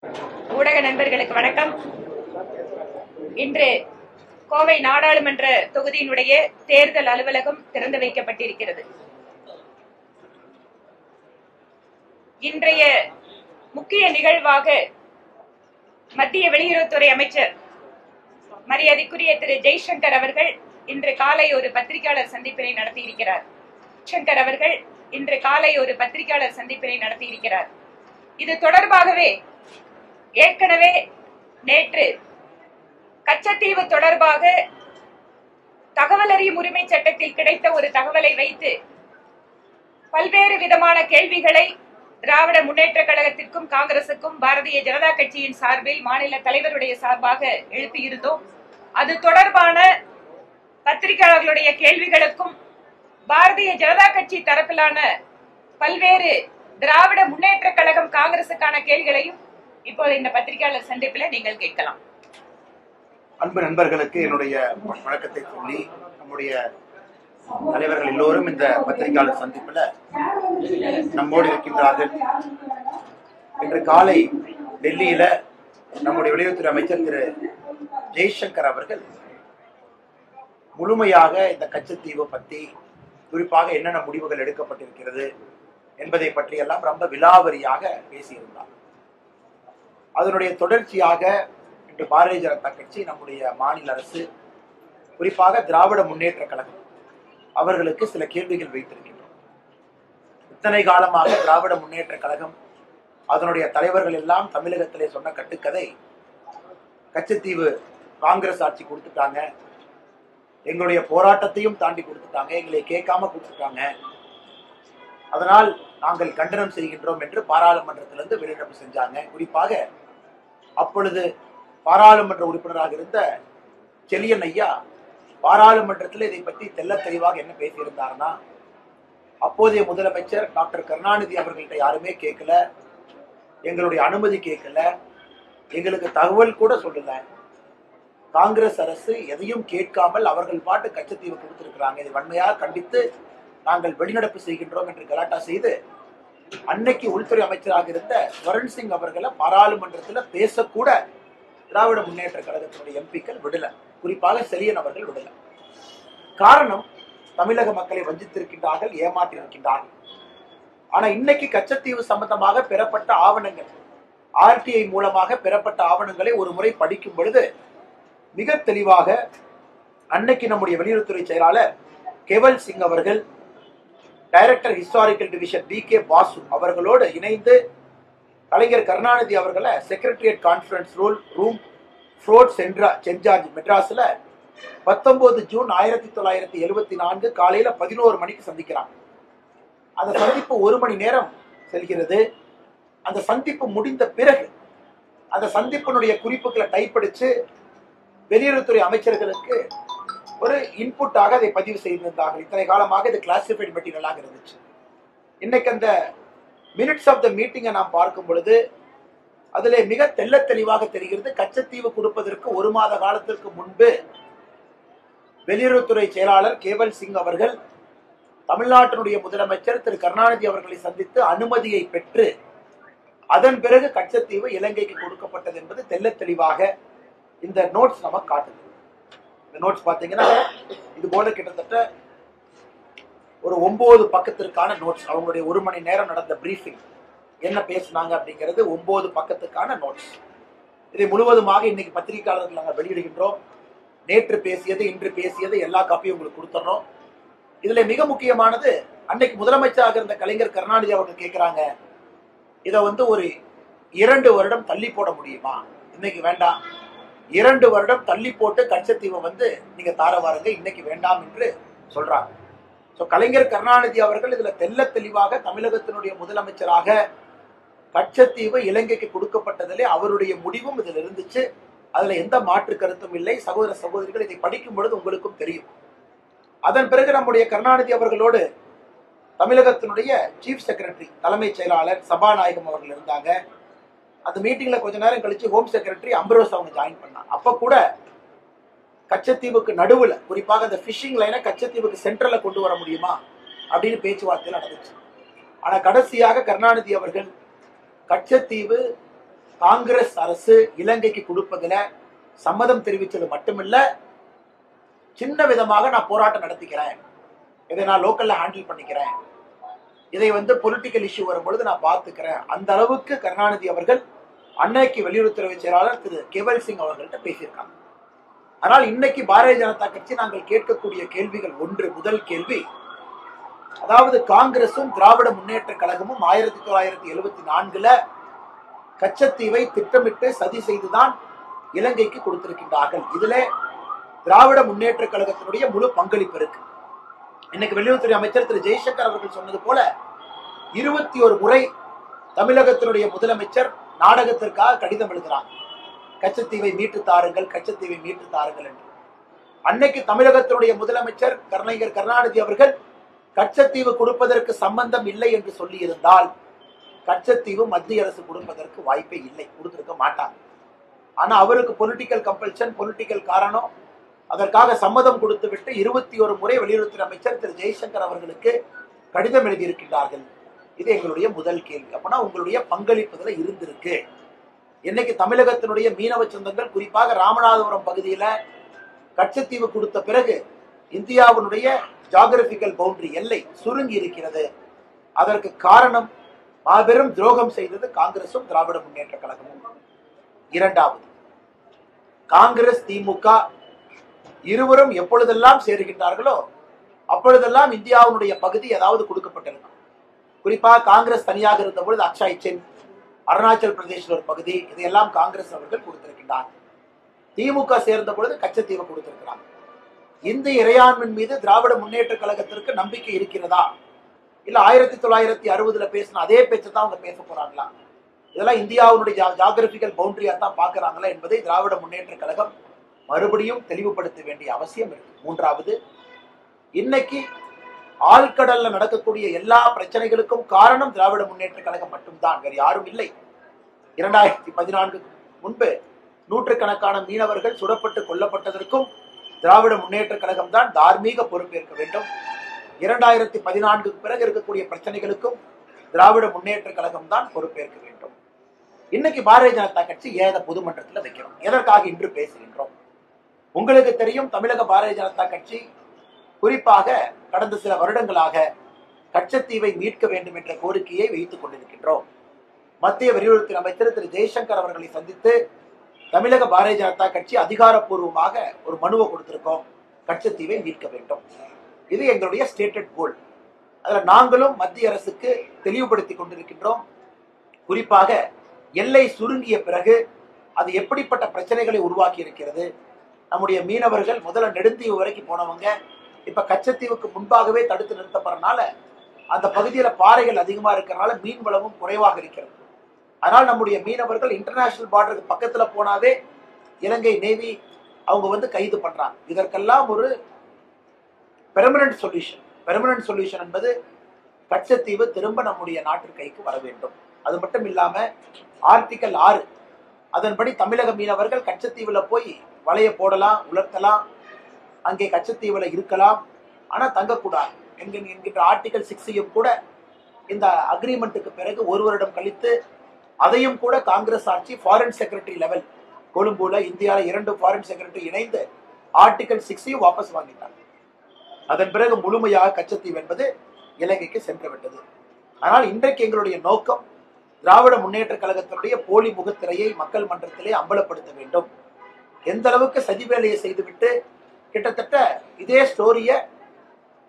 ஊடக நண்பர்களுக்கு வணக்கம். இன்று கோவை நாடாளுமன்ற தொகுதியினுடைய தேர்தல் அலுவலகம் திறந்து வைக்கப்பட்டிருக்கிறது. இன்றைய முக்கிய நிகழ்வாக மத்திய வெளியுறவுத்துறை அமைச்சர் மரியாதைக்குரிய திரு ஜெய்சங்கர் அவர்கள் இன்று காலை ஒரு பத்திரிகையாளர் சந்திப்பினை நடத்தியிருக்கிறார். ஜெய்சங்கர் அவர்கள் இன்று காலை ஒரு பத்திரிகையாளர் சந்திப்பினை நடத்தியிருக்கிறார். இது தொடர்பாகவே ஏற்கனவே நேற்று கச்சத்தீவு தொடர்பாக தகவல் அறியும் உரிமை சட்டத்தில் கிடைத்த ஒரு தகவலை வைத்து பல்வேறு விதமான கேள்விகளை திராவிட முன்னேற்ற கழகத்திற்கும் காங்கிரசுக்கும் பாரதிய ஜனதா கட்சியின் சார்பில் மாநில தலைவருடைய சார்பாக எழுப்பியிருந்தோம். அது தொடர்பான பத்திரிகையாளர்களுடைய கேள்விகளுக்கும் பாரதிய ஜனதா கட்சி தரப்பிலான பல்வேறு திராவிட முன்னேற்ற கழகம் காங்கிரசுக்கான கேள்விகளையும் இப்போது இந்த பத்திரிகையாளர் சந்திப்பில் நீங்கள் கேட்கலாம். அன்பு நண்பர்களுக்கு என்னுடைய வணக்கத்தை சொல்லி, நம்முடைய தலைவர்கள் எல்லோரும் இந்த பத்திரிகையாளர் சந்திப்பில் நம்மோடு இருக்கின்றார்கள். இன்று காலை டெல்லியில நம்முடைய வெளியுறவுத்துறை அமைச்சர் திரு ஜெய்சங்கர் அவர்கள் முழுமையாக இந்த கச்சத்தீவு பற்றி, குறிப்பாக என்னென்ன முடிவுகள் எடுக்கப்பட்டிருக்கிறது என்பதை பற்றியெல்லாம் ரொம்ப விலாவரியாக பேசியிருந்தார். அதனுடைய தொடர்ச்சியாக இன்று பாரதிய ஜனதா கட்சி, நம்முடைய மாநில அரசு, குறிப்பாக திராவிட முன்னேற்ற கழகம் அவர்களுக்கு சில கேள்விகள் வைத்திருக்கின்றோம். இத்தனை காலமாக திராவிட முன்னேற்ற கழகம் அதனுடைய தலைவர்கள் எல்லாம் தமிழகத்திலே சொன்ன கட்டுக்கதை, கச்சத்தீவு காங்கிரஸ் ஆட்சி கொடுத்துட்டாங்க, எங்களுடைய போராட்டத்தையும் தாண்டி கொடுத்துட்டாங்க, எங்களை கேட்காம கொடுத்துட்டாங்க, அதனால் நாங்கள் கண்டனம் செய்கின்றோம் என்று பாராளுமன்றத்திலிருந்து வெளிநடப்பு செஞ்சாங்க. குறிப்பாக அப்பொழுது பாராளுமன்ற உறுப்பினராக இருந்த செலியன் ஐயா பாராளுமன்றத்தில் இதை பற்றி தெல்ல தெளிவாக என்ன பேசியிருந்தார்னா, அப்போதைய முதலமைச்சர் டாக்டர் கருணாநிதி அவர்கள்ட்ட யாருமே கேட்கல, எங்களுடைய அனுமதி கேட்கல, எங்களுக்கு தகவல் கூட சொல்லல, காங்கிரஸ் அரசு எதையும் கேட்காமல் அவர்கள் பாட்டு கச்சத்தீவு கொடுத்திருக்கிறாங்க, இதை வன்மையாக கண்டித்து நாங்கள் வெளிநடப்பு செய்கின்றோம் என்று கலாட்டா செய்து அன்னைக்கு உள்துறை அமைச்சராக இருந்த ஸ்வரன் சிங் அவர்களை பாராளுமன்றத்தில் பேசக்கூட திராவிட முன்னேற்ற கழகத்தினுடைய எம்பிக்கள் விடல, குறிப்பாக செலியன் அவர்கள் விடல. காரணம், தமிழக மக்களை வஞ்சித்திருக்கின்றார்கள், ஏமாற்றியிருக்கின்றார்கள். ஆனா இன்னைக்கு கச்சத்தீவு சம்பந்தமாக பெறப்பட்ட ஆவணங்கள், ஆர்டிஐ மூலமாக பெறப்பட்ட ஆவணங்களை ஒரு முறை படிக்கும் பொழுது மிக தெளிவாக அன்னைக்கு நம்முடைய வெளியுறவுத்துறை செயலாளர் கேவல் சிங் அவர்கள், director historical division P K Basu அவர்களோடு இணைந்து கலைஞர் கருணாநிதி அவர்களை secretariat conference room fort saint george மெட்ராஸ்ல 19 ஜூன் 1974 காலையில 11 மணிக்கு சந்திக்கிறாங்க. அந்த சந்திப்பு 1 மணி நேரம் செல்கிறது. அந்த சந்திப்பு முடிந்த பிறகு அந்த சந்திப்பினுடைய குறிப்புகளை டைப் அடிச்சு வெளியுறவுத்துறை அமைச்சர்களுக்கு ஒரு இன்புட்டாக அதை பதிவு செய்திருந்தார்கள். இத்தனை காலமாக இது கிளாசிஃபைட் மெட்டீரியலாக இருந்துச்சு. இன்னைக்கு அந்த மினிட்ஸ் ஆஃப் த மீட்டிங்கை நாம் பார்க்கும் பொழுது அதிலே மிக தெல்ல தெளிவாக தெரிகிறது, கச்சத்தீவு கொடுப்பதற்கு 1 மாத காலத்திற்கு முன்பு வெளியுறவுத்துறை செயலாளர் கேவல் சிங் அவர்கள் தமிழ்நாட்டினுடைய முதலமைச்சர் திரு கருணாநிதி அவர்களை சந்தித்து அனுமதியை பெற்று அதன் பிறகு கச்சத்தீவு இலங்கைக்கு கொடுக்கப்பட்டது என்பது தெல்ல தெளிவாக இந்த நோட்ஸ் நமக்கு காட்டுது. இந்த நோட்ஸ் பார்த்தீங்கன்னா இது போல கிட்டத்தட்ட ஒரு 9 பக்கத்திற்கான நோட்ஸ். அவங்களுடைய 1 மணி நேரம் நடந்த பிரீஃபிங், என்ன பேசினாங்க அப்படிங்கிறது 9 பக்கத்துக்கான நோட்ஸ். இதை முழுவதுமாக இன்னைக்கு பத்திரிகையாளர்கள் நாங்கள் வெளியிடுகின்றோம். நேற்று பேசியது, இன்று பேசியது எல்லா காப்பியும் உங்களுக்கு கொடுத்துறோம். இதுல மிக முக்கியமானது, அன்னைக்கு முதலமைச்சராக இருந்த கலைஞர் கருணாநிதி அவர்கள் கேட்கிறாங்க, இதை ஒரு 2 வருடம் தள்ளி போட முடியுமா? இன்னைக்கு வேண்டாம், 2 வருடம் தள்ளி போட்டு கச்சத்தீவை நீங்க தார வாருங்க, இன்னைக்கு வேண்டாம் என்று சொல்றாங்க. கலைஞர் கருணாநிதி அவர்கள் இதுல தெல்ல தெளிவாக தமிழகத்தினுடைய முதலமைச்சராக கச்சத்தீவு இலங்கைக்கு கொடுக்கப்பட்டதிலே அவருடைய முடிவும் இதில் இருந்துச்சு. அதுல எந்த மாற்று கருத்தும் இல்லை. சகோதர சகோதரிகள், இதை படிக்கும் பொழுது உங்களுக்கும் தெரியும். அதன் பிறகு நம்முடைய கருணாநிதி அவர்களோடு தமிழகத்தினுடைய சீஃப் செக்ரட்டரி, தலைமைச் செயலாளர் சபாநாயகம் அவர்கள் இருந்தாங்க. அந்த மீட்டிங்ல கொஞ்ச நேரம் கழிச்சு ஹோம் செக்ரட்டரி அம்பரோஸ் அவங்க ஜாயின் பண்ணாங்க. அப்ப கூட கச்சத்தீவுக்கு நடுவுல, குறிப்பாக அந்த ஃபிஷிங் லைனை கச்சத்தீவுக்கு சென்ட்ரல்ல கொண்டு வர முடியுமா அப்படின்னு பேச்சுவார்த்தை நடந்துச்சு. ஆனா கடைசியாக கருணாநிதி அவர்கள் கச்சத்தீவு காங்கிரஸ் அரசு இலங்கைக்கு கொடுப்பதில் சம்மதம் தெரிவித்தது மட்டுமில்ல, சின்ன விதமாக நான் போராட்டம் நடத்திக்கிறேன், இதை நான் லோக்கல்ல ஹேண்டில் பண்ணிக்கிறேன், இதை பொலிட்டிக்கல் இஷ்யூ வரும்பொழுது நான் பார்த்துக்கிறேன், அந்த அளவுக்கு கருணாநிதி அவர்கள் அன்னைக்கு வெளியுறவுத்துறை செயலாளர் திரு கேவல் சிங் அவர்கள்ட்ட பேசியிருக்காங்க. ஆனால் இன்னைக்கு பாரதிய ஜனதா கட்சி நாங்கள் கேட்கக்கூடிய கேள்விகள் ஒன்று. முதல் கேள்வி, அதாவது காங்கிரசும் திராவிட முன்னேற்ற கழகமும் 1974 கச்சத்தீவை திட்டமிட்டு சதி செய்துதான் இலங்கைக்கு கொடுத்திருக்கின்றார்கள். இதுல திராவிட முன்னேற்ற கழகத்தினுடைய முழு பங்களிப்பு இருக்கு. இன்னைக்கு வெளியுறவுத்துறை அமைச்சர் திரு ஜெய்சங்கர் அவர்கள் சொன்னது போல 21 முறை தமிழகத்தினுடைய முதலமைச்சர் நாடகத்திற்காக கடிதம் எழுதுறாங்க, கச்சத்தீவை மீட்டு தாருங்கள், கச்சத்தீவை மீட்டு தாருங்கள் என்று. அன்னைக்கு தமிழகத்தினுடைய முதலமைச்சர் கலைஞர் கருணாநிதி அவர்கள் கச்சத்தீவு கொடுப்பதற்கு சம்பந்தம் இல்லை என்று சொல்லி இருந்தால் கச்சத்தீவு மத்திய அரசு கொடுப்பதற்கு வாய்ப்பே இல்லை, கொடுத்திருக்க மாட்டாங்க. ஆனா அவருக்கு பொலிட்டிக்கல் கம்பல்ஷன், பொலிட்டிக்கல் காரணம், அதற்காக சம்மதம் கொடுத்து விட்டு 21 முறை வெளியுறவுத்துறை அமைச்சர் திரு ஜெய்சங்கர் அவர்களுக்கு கடிதம் எழுதியிருக்கின்றார்கள். இது எங்களுடைய முதல் கேள்வி. அப்பனா உங்களுடைய பங்களிப்புல இருந்திருக்கு. இன்னைக்கு தமிழகத்தினுடைய மீனவ சொந்தங்கள், குறிப்பாக ராமநாதபுரம் பகுதியில கச்சத்தீவு கொடுத்த பிறகு இந்தியாவினுடைய ஜியோகிராபிக்கல் பவுண்டரி எல்லை சுருங்கி இருக்கிறது. அதற்கு காரணம் மாபெரும் துரோகம் செய்தது காங்கிரசும் திராவிட முன்னேற்ற கழகமும். இரண்டாவது, காங்கிரஸ் திமுக இருவரும் எப்பொழுதெல்லாம் சேருகின்றார்களோ அப்பொழுதெல்லாம் இந்தியாவுடைய பகுதி ஏதாவது கொடுக்கப்பட்டிருக்கும். குறிப்பாக காங்கிரஸ் தனியாக இருந்த பொழுது அக்ஷய் சென், அருணாச்சல் பிரதேசில் ஒரு பகுதி, இதையெல்லாம் காங்கிரஸ் அவர்கள் கொடுத்திருக்கின்றார். திமுக சேர்ந்த பொழுது கச்சத்தீவை கொடுத்திருக்கிறார். இந்திய இறையாண்மையின் மீது திராவிட முன்னேற்ற கழகத்திற்கு நம்பிக்கை இருக்கிறதா, இல்ல 1960 பேசின அதே பேச்சு தான் அவங்க பேச போறாங்களா, இதெல்லாம் இந்தியாவுடைய ஜியோகிராபிக்கல் பவுண்டரியா தான் பாக்குறாங்களா என்பதை திராவிட முன்னேற்ற கழகம் மறுபடியும் தெளிவுபடுத்த வேண்டிய அவசியம் இருக்கு. மூன்றாவது, இன்னைக்கு ஆழ்கடல்ல நடக்கக்கூடிய எல்லா பிரச்சனைகளுக்கும் காரணம் திராவிட முன்னேற்ற கழகம் மட்டும்தான், வேறு யாரும் இல்லை. 2014 முன்பு நூற்றுக்கணக்கான மீனவர்கள் சுடப்பட்டு கொல்லப்பட்டதற்கும் திராவிட முன்னேற்ற கழகம் தான் தார்மீக பொறுப்பேற்க வேண்டும். 2014 பிறகு இருக்கக்கூடிய பிரச்சனைகளுக்கும் திராவிட முன்னேற்ற கழகம் தான் பொறுப்பேற்க வேண்டும். இன்னைக்கு பாரதிய ஜனதா கட்சி ஏத பொதுமன்றத்தில் வைக்கிறோம். எதற்காக இன்று பேசுகின்றோம்? உங்களுக்கு தெரியும், தமிழக பாரதிய ஜனதா கட்சி குறிப்பாக கடந்த சில வருடங்களாக கச்சத்தீவை மீட்க வேண்டும் என்ற கோரிக்கையை வைத்துக் கொண்டிருக்கின்றோம். மத்திய வெளியுறவுத்துறை அமைச்சர் திரு ஜெய்சங்கர் அவர்களை சந்தித்து தமிழக பாரதிய ஜனதா கட்சி அதிகாரப்பூர்வமாக ஒரு மனுவை கொடுத்திருக்கோம், கச்சத்தீவை மீட்க வேண்டும். இது எங்களுடைய ஸ்டேட்டட் கோல். அதில் நாங்களும் மத்திய அரசுக்கு தெளிவுபடுத்தி கொண்டிருக்கின்றோம். குறிப்பாக எல்லை சுருங்கிய பிறகு அது எப்படிப்பட்ட பிரச்சனைகளை உருவாக்கி இருக்கிறது. நம்முடைய மீனவர்கள் முதல்ல நெடுந்தீவு வரைக்கும் போனவங்க இப்ப கச்சத்தீவுக்கு முன்பாகவே தடுத்து நிறுத்தப்படுறதுனால அந்த பகுதியில பாறைகள் அதிகமா இருக்கிறதுனால மீன் வளமும் குறைவாக இருக்கிறது. அதனால் நம்முடைய மீனவர்கள் இன்டர்நேஷனல் பார்டருக்கு பக்கத்துல போனாவே இலங்கை நேவி அவங்க கைது பண்றாங்க. இதற்கெல்லாம் ஒரு பெர்மனன்ட் சொல்யூஷன் என்பது கச்சத்தீவு திரும்ப நம்முடைய நாட்டு கைக்கு வர வேண்டும். அது மட்டும் இல்லாம ஆர்டிகல் 6 அதன்படி தமிழக மீனவர்கள் கச்சத்தீவுல போய் வலைய போடலாம், உலர்த்தலாம், அங்கே கச்சத்தீவுல இருக்கலாம், ஆனா தங்கக்கூடாது என்கின்ற ஆர்டிகல் 6 கூட இந்த அக்ரிமெண்ட்டுக்கு பிறகு ஒரு வருடம் கழித்து அதையும் கூட காங்கிரஸ் ஆட்சி ஃபாரின் செக்ரட்டரி லெவல் கொழும்புல இந்தியாவில் 2 ஃபாரின் செக்ரட்டரி இணைந்து ஆர்டிகல் 6 வாபஸ் வாங்கிட்டாங்க. அதன் பிறகு முழுமையாக கச்சத்தீவு என்பது இலங்கைக்கு சென்று விட்டது. ஆனால் இன்றைக்கு எங்களுடைய நோக்கம் திராவிட முன்னேற்ற கழகத்தினுடைய போலி முகத்திரையை மக்கள் மன்றத்திலே அம்பலப்படுத்த வேண்டும். எந்த அளவுக்கு சதி வேலையை செய்துவிட்டு கிட்டத்தட்ட இதே ஸ்டோரிய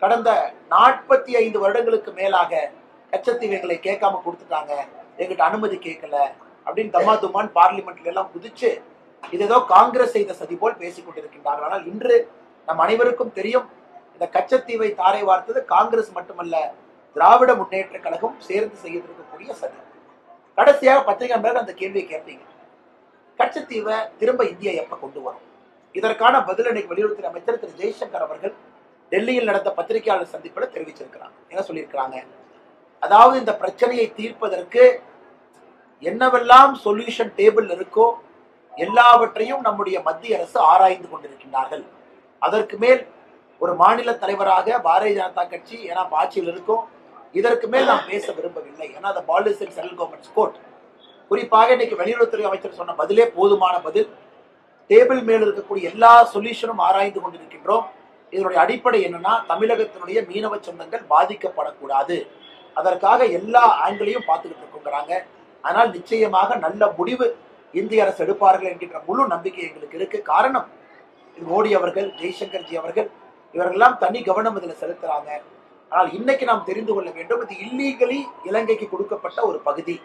கடந்த 45 வருடங்களுக்கு மேலாக கச்சத்தீவு எங்களை கேட்காம கொடுத்துட்டாங்க, எங்கிட்ட அனுமதி கேட்கல அப்படின்னு தம்மா தும்மான் பார்லிமெண்ட்ல எல்லாம் குதிச்சு இது ஏதோ காங்கிரஸ் செய்த சதி போல் பேசிக் கொண்டிருக்கின்றார்கள். ஆனால் இன்று நம் அனைவருக்கும் தெரியும், இந்த கச்சத்தீவை தாரை வார்த்தது காங்கிரஸ் மட்டுமல்ல, திராவிட முன்னேற்ற கழகம் சேர்ந்து செய்திருக்கக்கூடிய சதி. கடைசியாக பத்திரிகை மேல அந்த கேள்வியை கேட்பீங்க, கச்சத்தீவை திரும்ப இந்தியா எப்ப கொண்டு வரும்? இதற்கான பதில் இன்னைக்கு வெளியுறவுத்துறை அமைச்சர் திரு ஜெய்சங்கர் அவர்கள் டெல்லியில் நடந்த பத்திரிகையாளர் சந்திப்பில் தெரிவிச்சிருக்கிறாங்க. என்ன சொல்லியிருக்கிறாங்க? அதாவது இந்த பிரச்சனையை தீர்ப்பதற்கு என்னவெல்லாம் சொல்யூஷன் டேபிள் இருக்கோ எல்லாவற்றையும் நம்முடைய மத்திய அரசு ஆராய்ந்து கொண்டிருக்கின்றார்கள். அதற்கு மேல் ஒரு மாநில தலைவராக பாரதிய ஜனதா கட்சி ஏன்னா ஆட்சியில் இருக்கும், இதற்கு மேல் நாம் பேச விரும்பவில்லை. ஏன்னா அந்த பாலிசி சென்ட்ரல் கவர்மெண்ட் கோர்ட் குறிப்பாக இன்னைக்கு வெளியுறவுத்துறை அமைச்சர் சொன்ன பதிலே போதுமான பதில். டேபிள் மேல் இருக்கக்கூடிய எல்லா சொல்யூஷனும் ஆராய்ந்து கொண்டிருக்கின்றோம். இதனுடைய அடிப்படை என்னன்னா, தமிழகத்தினுடைய மீனவ சொந்தங்கள் பாதிக்கப்படக்கூடாது, அதற்காக எல்லா ஆங்கிளையும் பார்த்துக்கிட்டு இருக்கோங்கிறாங்க. ஆனால் நிச்சயமாக நல்ல முடிவு இந்திய அரசு எடுப்பார்கள் என்கின்ற முழு நம்பிக்கை எங்களுக்கு இருக்கு. காரணம், மோடி அவர்கள், ஜெய்சங்கர்ஜி அவர்கள் இவர்களெல்லாம் தனி கவனம் இதில் செலுத்துறாங்க. ஆனால் இன்னைக்கு நாம் தெரிந்து கொள்ள வேண்டும், இது இல்லீகலி இலங்கைக்கு கொடுக்கப்பட்ட ஒரு பகுதி.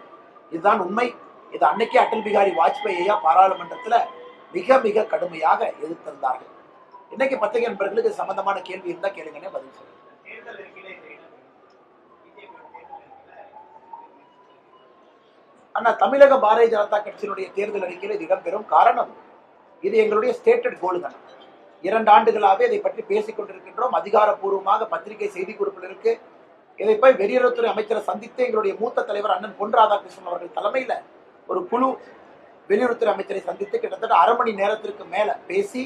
இதுதான் உண்மை. இது அன்னைக்கே அடல் பிகாரி வாஜ்பாயா பாராளுமன்றத்துல மிக மிக கடுமையாக எதிர்த்திருந்தார்கள். இன்னைக்கு பத்திரிகை நண்பர்களுக்கு சம்பந்தமான கேள்வி இருந்தா கேளுங்கன்னே பதில் சொல்லுங்க. ஆனா தமிழக பாரதிய ஜனதா கட்சியினுடைய தேர்தல் அறிக்கையில் இது இடம்பெறும். காரணம், இது எங்களுடைய ஸ்டேட்டட் கோலுங்க. 2 ஆண்டுகளாகவே இதை பற்றி பேசிக் கொண்டிருக்கின்றோம். அதிகாரப்பூர்வமாக பத்திரிகை செய்தி குறிப்பில் இருக்கு. இதை போய் வெளியுறவுத்துறை அமைச்சரை சந்தித்து எங்களுடைய மூத்த தலைவர் அண்ணன் பொன் ராதாகிருஷ்ணன் அவர்கள் தலைமையில ஒரு குழு வெளியுறவுத்துறை அமைச்சரை சந்தித்து கிட்டத்தட்ட 1/2 மணி நேரத்திற்கு மேல பேசி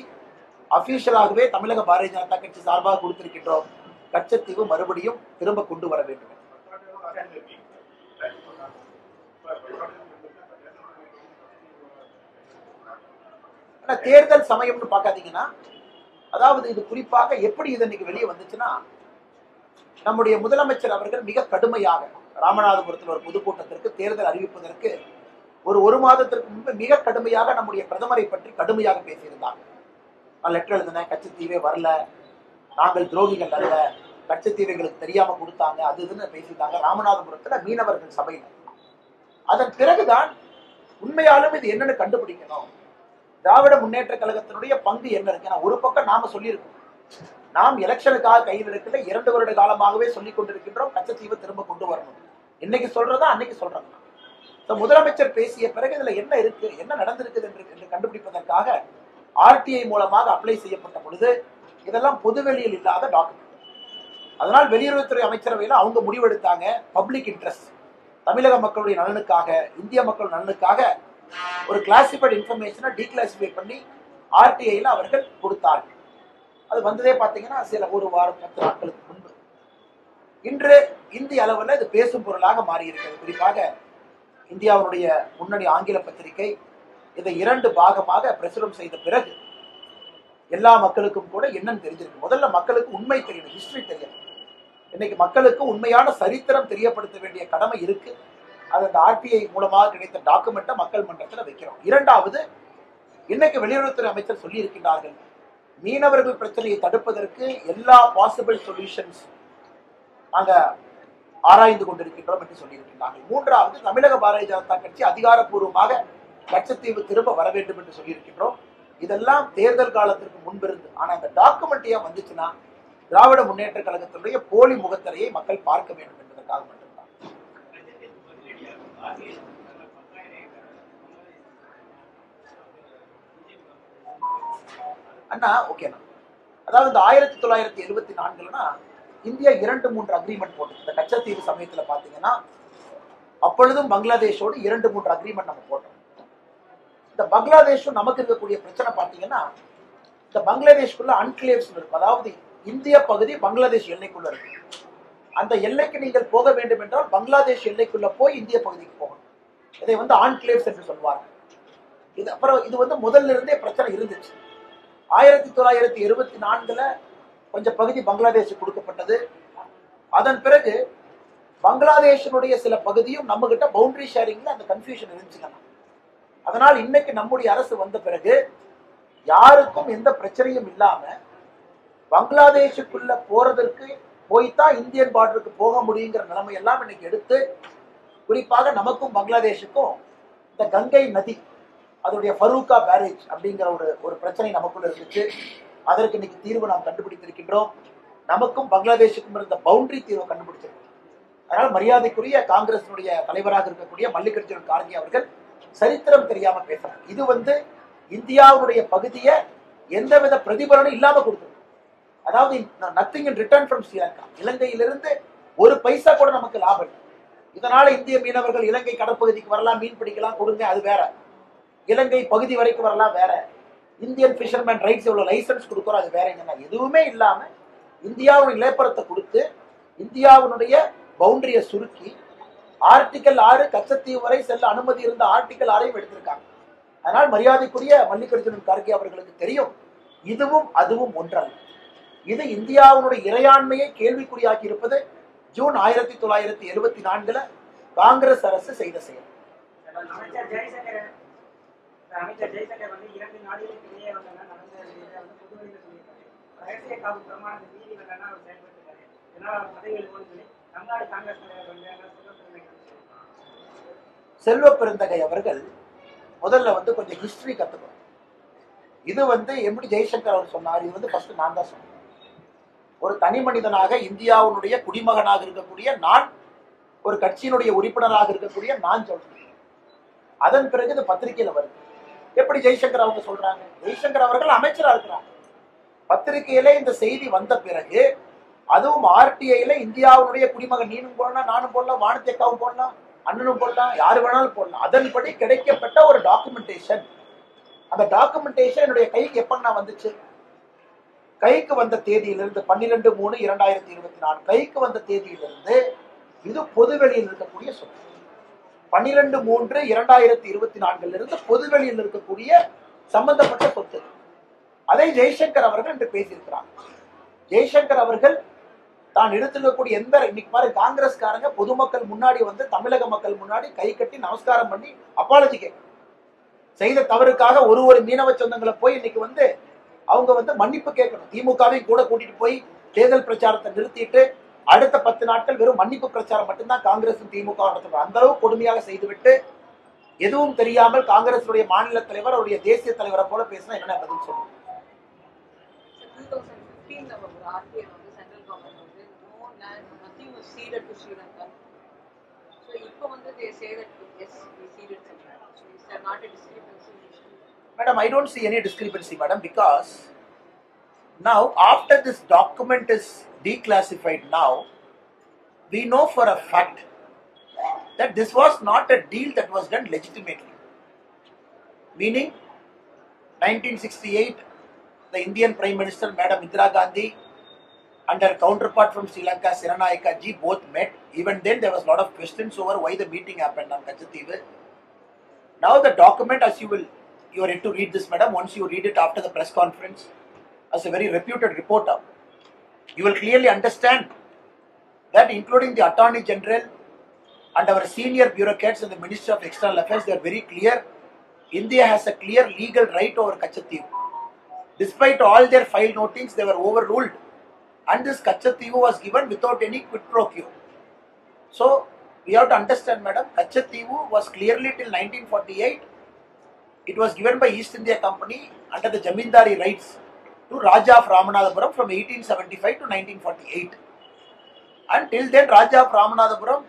அபிஷியலாகவே தமிழக பாரதிய ஜனதா கட்சி சார்பாக கொடுத்திருக்கின்றோம். கச்சத்தீவு மறுபடியும் திரும்ப கொண்டு வர வேண்டும். தேர்தல் சமயம்னு பார்க்காதீங்கன்னா, அதாவது இது குறிப்பாக எப்படி இது இன்னைக்கு வெளியே வந்துச்சுன்னா, நம்முடைய முதலமைச்சர் அவர்கள் மிக கடுமையாக ராமநாதபுரத்தில் ஒரு பொதுக்கூட்டத்திற்கு தேர்தல் அறிவிப்பதற்கு ஒரு மாதத்திற்கு முன்பு மிக கடுமையாக நம்முடைய பிரதமரை பற்றி கடுமையாக பேசியிருந்தாங்க. நான் லெட்டர் எழுதினேன், கச்சத்தீவே வரல, நாங்கள் துரோகிகள் அல்ல, கச்சத்தீவை எங்களுக்கு தெரியாம கொடுத்தாங்க, அது இதுன்னு பேசியிருந்தாங்க ராமநாதபுரத்துல மீனவர்கள் சபையில். அதன் பிறகுதான் உண்மையாலும் இது என்னன்னு கண்டுபிடிக்கணும், திராவிட முன்னேற்ற கழகத்தினுடைய பங்கு என்ன இருக்கு. ஒரு பக்கம் நாம சொல்லியிருக்கோம், நாம் எலெக்ஷனுக்காக கையில் இருக்கல, 2 வருட காலமாகவே சொல்லிக் கொண்டிருக்கின்றோம் கச்சத்தீவை திரும்ப கொண்டு வரணும். இன்னைக்கு சொல்றதா அன்னைக்கு சொல்றதா. முதலமைச்சர் பேசிய பிறகு இதுல என்ன இருக்கு, என்ன நடந்திருக்குது என்று கண்டுபிடிப்பதற்காக ஆர்டிஐ மூலமாக அப்ளை செய்யப்பட்ட பொழுது இதெல்லாம் பொதுவெளியில் இல்லாத டாக்குமெண்ட். அதனால் வெளியுறவுத்துறை அமைச்சரவையில் அவங்க முடிவெடுத்தாங்க, பப்ளிக் இன்ட்ரெஸ்ட், தமிழக மக்களுடைய நலனுக்காக, இந்திய மக்கள் நலனுக்காக ஒரு கிளாசிஃபைட் இன்ஃபர்மேஷனை டீக்ளாசிஃபை பண்ணி ஆர்டிஐல அவர்கள் கொடுத்தார்கள். அது வந்ததே பார்த்தீங்கன்னா சில 1 வாரம் 10 நாட்களுக்கு முன்பு. இன்று இந்திய அளவில் இது பேசும் பொருளாக மாறி இருக்கிறது. குறிப்பாக இந்தியாவுடைய முன்னணி ஆங்கில பத்திரிகை இதை 2 பாகமாக பிரசுரம் செய்த பிறகு எல்லா மக்களுக்கும் கூட என்னன்னு தெரிஞ்சிருக்கு. முதல்ல மக்களுக்கு உண்மை தெரியணும், ஹிஸ்டரி தெரியணும். இன்னைக்கு மக்களுக்கு உண்மையான சரித்திரம் தெரியப்படுத்த வேண்டிய கடமை இருக்கு. அது அந்த ஆர்டிஐ மூலமாக கிடைத்த டாக்குமெண்ட்டை மக்கள் மன்றத்தில் வைக்கிறோம். 2வது, இன்னைக்கு வெளியுறவுத்துறை அமைச்சர் சொல்லி இருக்கின்றார்கள், மீனவர்கள் பிரச்சனையை தடுப்பதற்கு எல்லா பாசிபிள் சொல்யூஷன்ஸ் நாங்க ஆராய்ந்து கொண்டிருக்கின்றோம் என்று சொல்லியிருக்கின்றார்கள். 3வது, தமிழக பாரதிய ஜனதா கட்சி அதிகாரப்பூர்வமாக கச்சத்தீவு திரும்ப வர வேண்டும் என்று சொல்லியிருக்கின்றோம். இதெல்லாம் தேர்தல் காலத்திற்கு முன்பிருந்து. ஆனா அந்த டாக்குமெண்ட் ஏன் வந்துச்சுன்னா, திராவிட முன்னேற்ற கழகத்தினுடைய போலி முகத்திரையை மக்கள் பார்க்க வேண்டும் என்பதற்காக மட்டும்தான். அண்ணா ஓகேண்ணா, அதாவது இந்த 1974 இந்தியா 2-3 அக்ரிமெண்ட் போட்டு, இந்த கச்சத்தீவு சமயத்துல பாத்தீங்கன்னா அப்பொழுதும் பங்களாதேஷோடு 2-3 அக்ரிமெண்ட் நம்ம போட்டோம். இந்த பங்களாதேஷும் நமக்கு இருக்கக்கூடிய பிரச்சனை பாத்தீங்கன்னா, இந்த பங்களாதேஷ்குள்ள அன்கிளேவ்ஸ் இருக்கும். அதாவது இந்திய பகுதி பங்களாதேஷ் எல்லைக்குள்ள இருக்கு. அந்த எல்லைக்கு நீங்கள் போக வேண்டும் என்றால் பங்களாதேஷ் எல்லைக்குள்ள போய் இந்திய பகுதிக்கு போகணும். இதை ஆன்கிளேவ்ஸ் என்று சொல்வாங்க. இது அப்புறம் இது முதல்ல இருந்தே பிரச்சனை இருந்துச்சு. 1974 கொஞ்சம் பகுதி பங்களாதேஷ் கொடுக்கப்பட்டது. அதன் பிறகு பங்களாதேஷனுடைய சில பகுதியும் நம்ம கிட்ட பவுண்டரி ஷேரிங்ல அந்த கன்ஃபியூஷன் இருந்துச்சுங்க. அதனால் இன்னைக்கு நம்முடைய அரசு வந்த பிறகு யாருக்கும் எந்த பிரச்சனையும் இல்லாம பங்களாதேஷுக்குள்ள போறதற்கு போய்தான் இந்தியன் பார்டருக்கு போக முடியுங்கிற நிலைமை எல்லாம் இன்னைக்கு எடுத்து, குறிப்பாக நமக்கும் பங்களாதேஷுக்கும் இந்த கங்கை நதி அதோடைய ஃபரூக்கா பேரேஜ் அப்படிங்கிற ஒரு பிரச்சனை நமக்குள்ள இருந்துச்சு. அதற்கு இன்னைக்கு தீர்வு நாம் கண்டுபிடித்திருக்கின்றோம். நமக்கும் பங்களாதேஷுக்கும் இருந்த பவுண்டரி தீர்வை கண்டுபிடிச்சிருக்கோம். அதனால் மரியாதைக்குரிய காங்கிரசினுடைய தலைவராக இருக்கக்கூடிய மல்லிகார்ஜுன கார்கே அவர்கள் சரித்திரம் தெரியாம பேசுறாங்க. இது இந்தியாவுடைய பகுதியை எந்தவித பிரதிபலனும் இல்லாம கொடுத்தது. அதாவது nothing in return from Sri Lanka, இலங்கையிலிருந்து ஒரு பைசா கூட நமக்கு லாபம் இல்லை. இதனால இந்திய மீனவர்கள் இலங்கை கடற்பகுதிக்கு வரலாம், மீன் பிடிக்கலாம், கொடுங்க, அது வேற. இலங்கை பகுதி வரைக்கும் வரலாம், வேற. இந்தியன் ஃபிஷர்மேன் ரைட்ஸ் எவ்வளவு லைசன்ஸ் கொடுக்குறோம், அது வேற. எதுவுமே இல்லாம இந்தியாவுடைய நிலப்பரத்தை கொடுத்து இந்தியாவுடைய பவுண்டரியை சுருக்கி ஆர்டிகல் 6 கச்சத்தீவு வரை செல்ல அனுமதி இருந்த ஆர்டிகல் 6ஐயும் எடுத்திருக்காங்க. அதனால் மரியாதைக்குரிய மல்லிகார்ஜுன கார்கே அவர்களுக்கு தெரியும், இதுவும் அதுவும் ஒன்றல்ல. இது இந்தியாவுடைய இறையாண்மையை கேள்விக்குறியாக்கி இருப்பது ஜூன் 1974 காங்கிரஸ் அரசு செய்த செயல். அமைச்சர் ஜெய்சங்கர் வந்து 2 நாடுகளுக்கு இடையே நடந்த பொதுவெளியில் சொல்லியிருக்காரு. ரகசிய காப்பு பிரமாணத்தை மீறி வந்தா அவர் செயல்படுத்திருக்காரு. இதனால அவர் பதவியில் சொல்லி தமிழ்நாடு காங்கிரஸ் தலைவர் செல்வ பெருந்தகை அவர்கள் முதல்ல கொஞ்சம் ஹிஸ்டரி கத்துக்கணும். இது எப்படி ஜெய்சங்கர் அவர் சொன்னார், இது ஃபர்ஸ்ட் நான் தான் சொன்னேன். ஒரு தனி மனிதனாக இந்தியாவுடைய குடிமகனாக இருக்கக்கூடிய நான், ஒரு கட்சியினுடைய உறுப்பினராக இருக்கக்கூடிய நான் சொல்றேன். அதன் பிறகு இது பத்திரிகையில வருது. எப்படி ஜெய்சங்கர் அவங்க சொல்றாங்க? ஜெய்சங்கர் அவர்கள் அமைச்சராக இருக்கிறாங்க. பத்திரிகையில இந்த செய்தி வந்த பிறகு, அதுவும் ஆர்டிஐல இந்தியாவுடைய குடிமகன் நீனும் போடலாம், நானும் போடலாம், வானத்தேக்காவும் போடலாம், அண்ணனும் போடலாம், யாரு வேணாலும் போடலாம். அதன்படி கிடைக்கப்பட்ட ஒரு டாக்குமெண்டேஷன். அந்த டாக்குமெண்டேஷன் என்னுடைய கைக்கு எப்ப வந்துச்சு? கைக்கு வந்த தேதியிலிருந்து 12/3/2024 கைக்கு வந்த தேதியிலிருந்து இது பொதுவெளியில் இருக்கக்கூடிய சொத்து. 12/3/2024 இருந்து பொதுவெளியில் இருக்கக்கூடிய சம்பந்தப்பட்ட சொத்து. அதை ஜெய்சங்கர் அவர்கள் என்று பேசியிருக்கிறார். ஜெய்சங்கர் அவர்கள் தான் எடுத்துக்கக்கூடிய எந்த, இன்னைக்கு பாரு காங்கிரஸ்காரங்க பொதுமக்கள் முன்னாடி தமிழக மக்கள் முன்னாடி கை கட்டி நமஸ்காரம் பண்ணி அப்பாலஜி கேட்கணும். செய்த தவறுக்காக ஒரு மீனவ சொந்தங்களை போய் இன்னைக்கு அவங்க மன்னிப்பு கேட்கணும். திமுகவையும் கூட கூட்டிட்டு போய் தேர்தல் பிரச்சாரத்தை நிறுத்திட்டு அடுத்த 10 நாட்கள் வெறும் மன்னிப்பு பிரச்சாரம் மட்டும்தான் காங்கிரசும் திமுக நடத்துறாங்க. அந்த அளவு கொடுமையாக செய்துவிட்டு எதுவும் தெரியாமல் காங்கிரசுடைய மாநில தலைவர் அவருடைய தேசிய தலைவரை போல பேசினா என்ன பதில் சொல்லுங்க? Madam, I don't see any discrepancy, madam, because now after this document is declassified now, we know for a fact that this was not a deal that was done legitimately. Meaning, 1968, the Indian Prime Minister, Madam Indira Gandhi, and her counterpart from Sri Lanka, Siranayaka ji, both met. Even then, there was a lot of questions over why the meeting happened on Kachativu. Now the document, as you are yet to read this, madam, once you read it after the press conference, as a very reputed reporter, you will clearly understand that including the Attorney General and our senior bureaucrats and the Ministry of External Affairs, they are very clear. India has a clear legal right over Kachativu. Despite all their file notings, they were overruled. And this Kachativu was given without any quid pro quo. So, we have to understand, madam, Kachativu was clearly till 1948. It was given by East India Company under the Jamindari rights to Raja of Ramanathapuram from 1875 to 1948. Until then, Raja of Ramanathapuram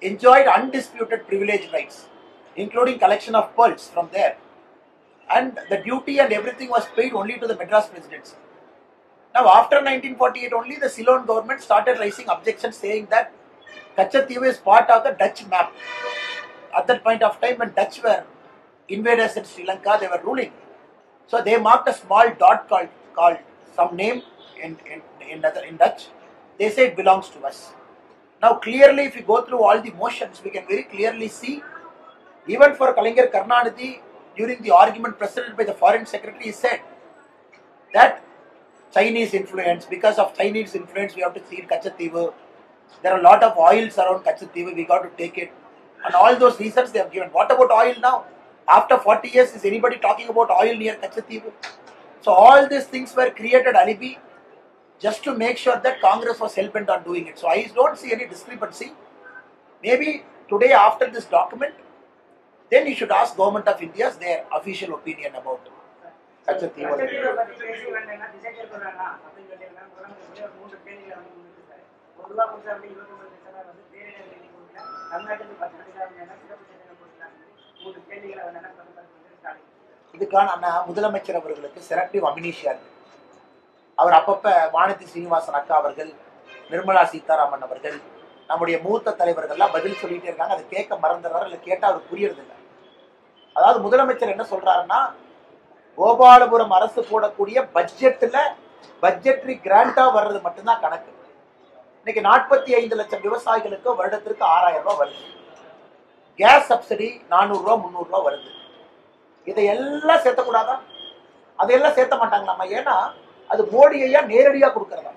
enjoyed undisputed privilege rights, including collection of pearls from there. And the duty and everything was paid only to the Madras Presidency. Now, after 1948 only, the Ceylon government started raising objections saying that Kachativu is part of the Dutch map. At that point of time, when Dutch were invaders in Sri Lanka, they were ruling. So they marked a small dot called some name in Dutch. They say it belongs to us. Now clearly, if you go through all the motions, we can very clearly see, even for Kalaignar Karunanidhi, during the argument presented by the Foreign Secretary, he said that Chinese influence, because of Chinese influence, we have to cede Kachativu. There are a lot of oils around Kachativu, we got to take it. And all those reasons they have given. What about oil now? After 40 years, is anybody talking about oil near Kachativu? So all these things were created alibi just to make sure that Congress was hell-bent on doing it. So I don't see any discrepancy. Maybe today after this document, then you should ask Government of India's their official opinion about Kachativu. இதுக்கான முதலமைச்சர் அவர்களுக்கு selective amnesia இருக்கு. அவர் அப்பப்ப வானதி சீனிவாசன் அக்கா அவர்கள், நிர்மலா சீதாராமன் அவர்கள், நம்முடைய மூத்த தலைவர்கள்லாம் பதில் சொல்லிட்டே இருக்காங்க. அதை கேட்க மறந்துடுறாரு, இல்லை கேட்டா அவருக்கு புரியறது இல்லை. அதாவது முதலமைச்சர் என்ன சொல்றாருன்னா, கோபாலபுரம் அரசு போடக்கூடிய பட்ஜெட்ல பட்ஜெட்டரி கிராண்டா வர்றது மட்டும்தான் கணக்கு. இன்னைக்கு 45 லட்சம் விவசாயிகளுக்கு வருடத்திற்கு 6000 ரூபாய் வருது. கேஸ் சப்சிடி 400 ரூபா 300 ரூபா வருது. இதையெல்லாம் சேர்த்தக்கூடாதா? அதையெல்லாம் சேர்த்த மாட்டாங்களாமா? ஏன்னா அது மோடி ஐயா நேரடியா கொடுக்கறதா.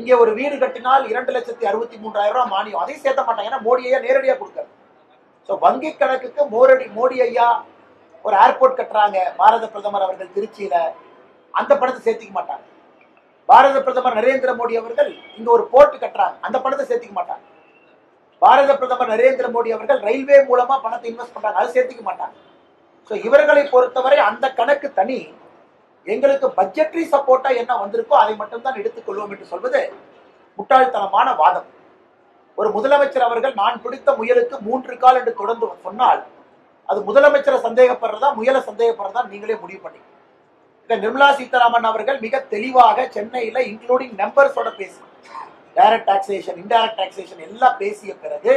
இங்க ஒரு வீடு கட்டினால் 2,63,000 ரூபாய் மானியம், அதையும் சேர்த்த மாட்டாங்க. ஏன்னா மோடி ஐயா நேரடியா கொடுக்கறது. ஸோ வங்கி கணக்குக்கு மோடி ஐயா ஒரு ஏர்போர்ட் கட்டுறாங்க பாரத பிரதமர் அவர்கள் திருச்சியில, அந்த பணத்தை சேர்த்திக்க மாட்டாங்க. பாரத பிரதமர் நரேந்திர மோடி அவர்கள் இங்க ஒரு போர்ட் கட்டுறாங்க, அந்த பணத்தை சேர்த்திக்க மாட்டாங்க. பாரத பிரதமர் நரேந்திர மோடி அவர்கள் ரயில்வே மூலமா பணத்தை இன்வெஸ்ட் பண்றாங்க, அதை சேர்த்திக்க மாட்டாங்க. ஸோ இவர்களை பொறுத்தவரை அந்த கணக்கு தனி. எங்களுக்கு பட்ஜெட்டரி சப்போர்ட்டா என்ன வந்திருக்கோ அதை மட்டும்தான் எடுத்துக்கொள்வோம் என்று சொல்வது முட்டாள்தனமான வாதம். ஒரு முதலமைச்சர் அவர்கள் நான் பிடித்த முயலுக்கு 3 கால் என்று தொடர்ந்து சொன்னால் அது முதலமைச்சரை சந்தேகப்படுறதா முயலை சந்தேகப்படுறதா நீங்களே முடிவு பண்ணி. நிர்மலா சீதாராமன் அவர்கள் மிக தெளிவாக சென்னையில இன்க்ளூடிங் நம்பர்ஸோட பேசி டைரக்ட் டாக்ஸேஷன் இன்டைரக்ட் டாக்ஸேஷன் எல்லாம் பேசிய பிறகு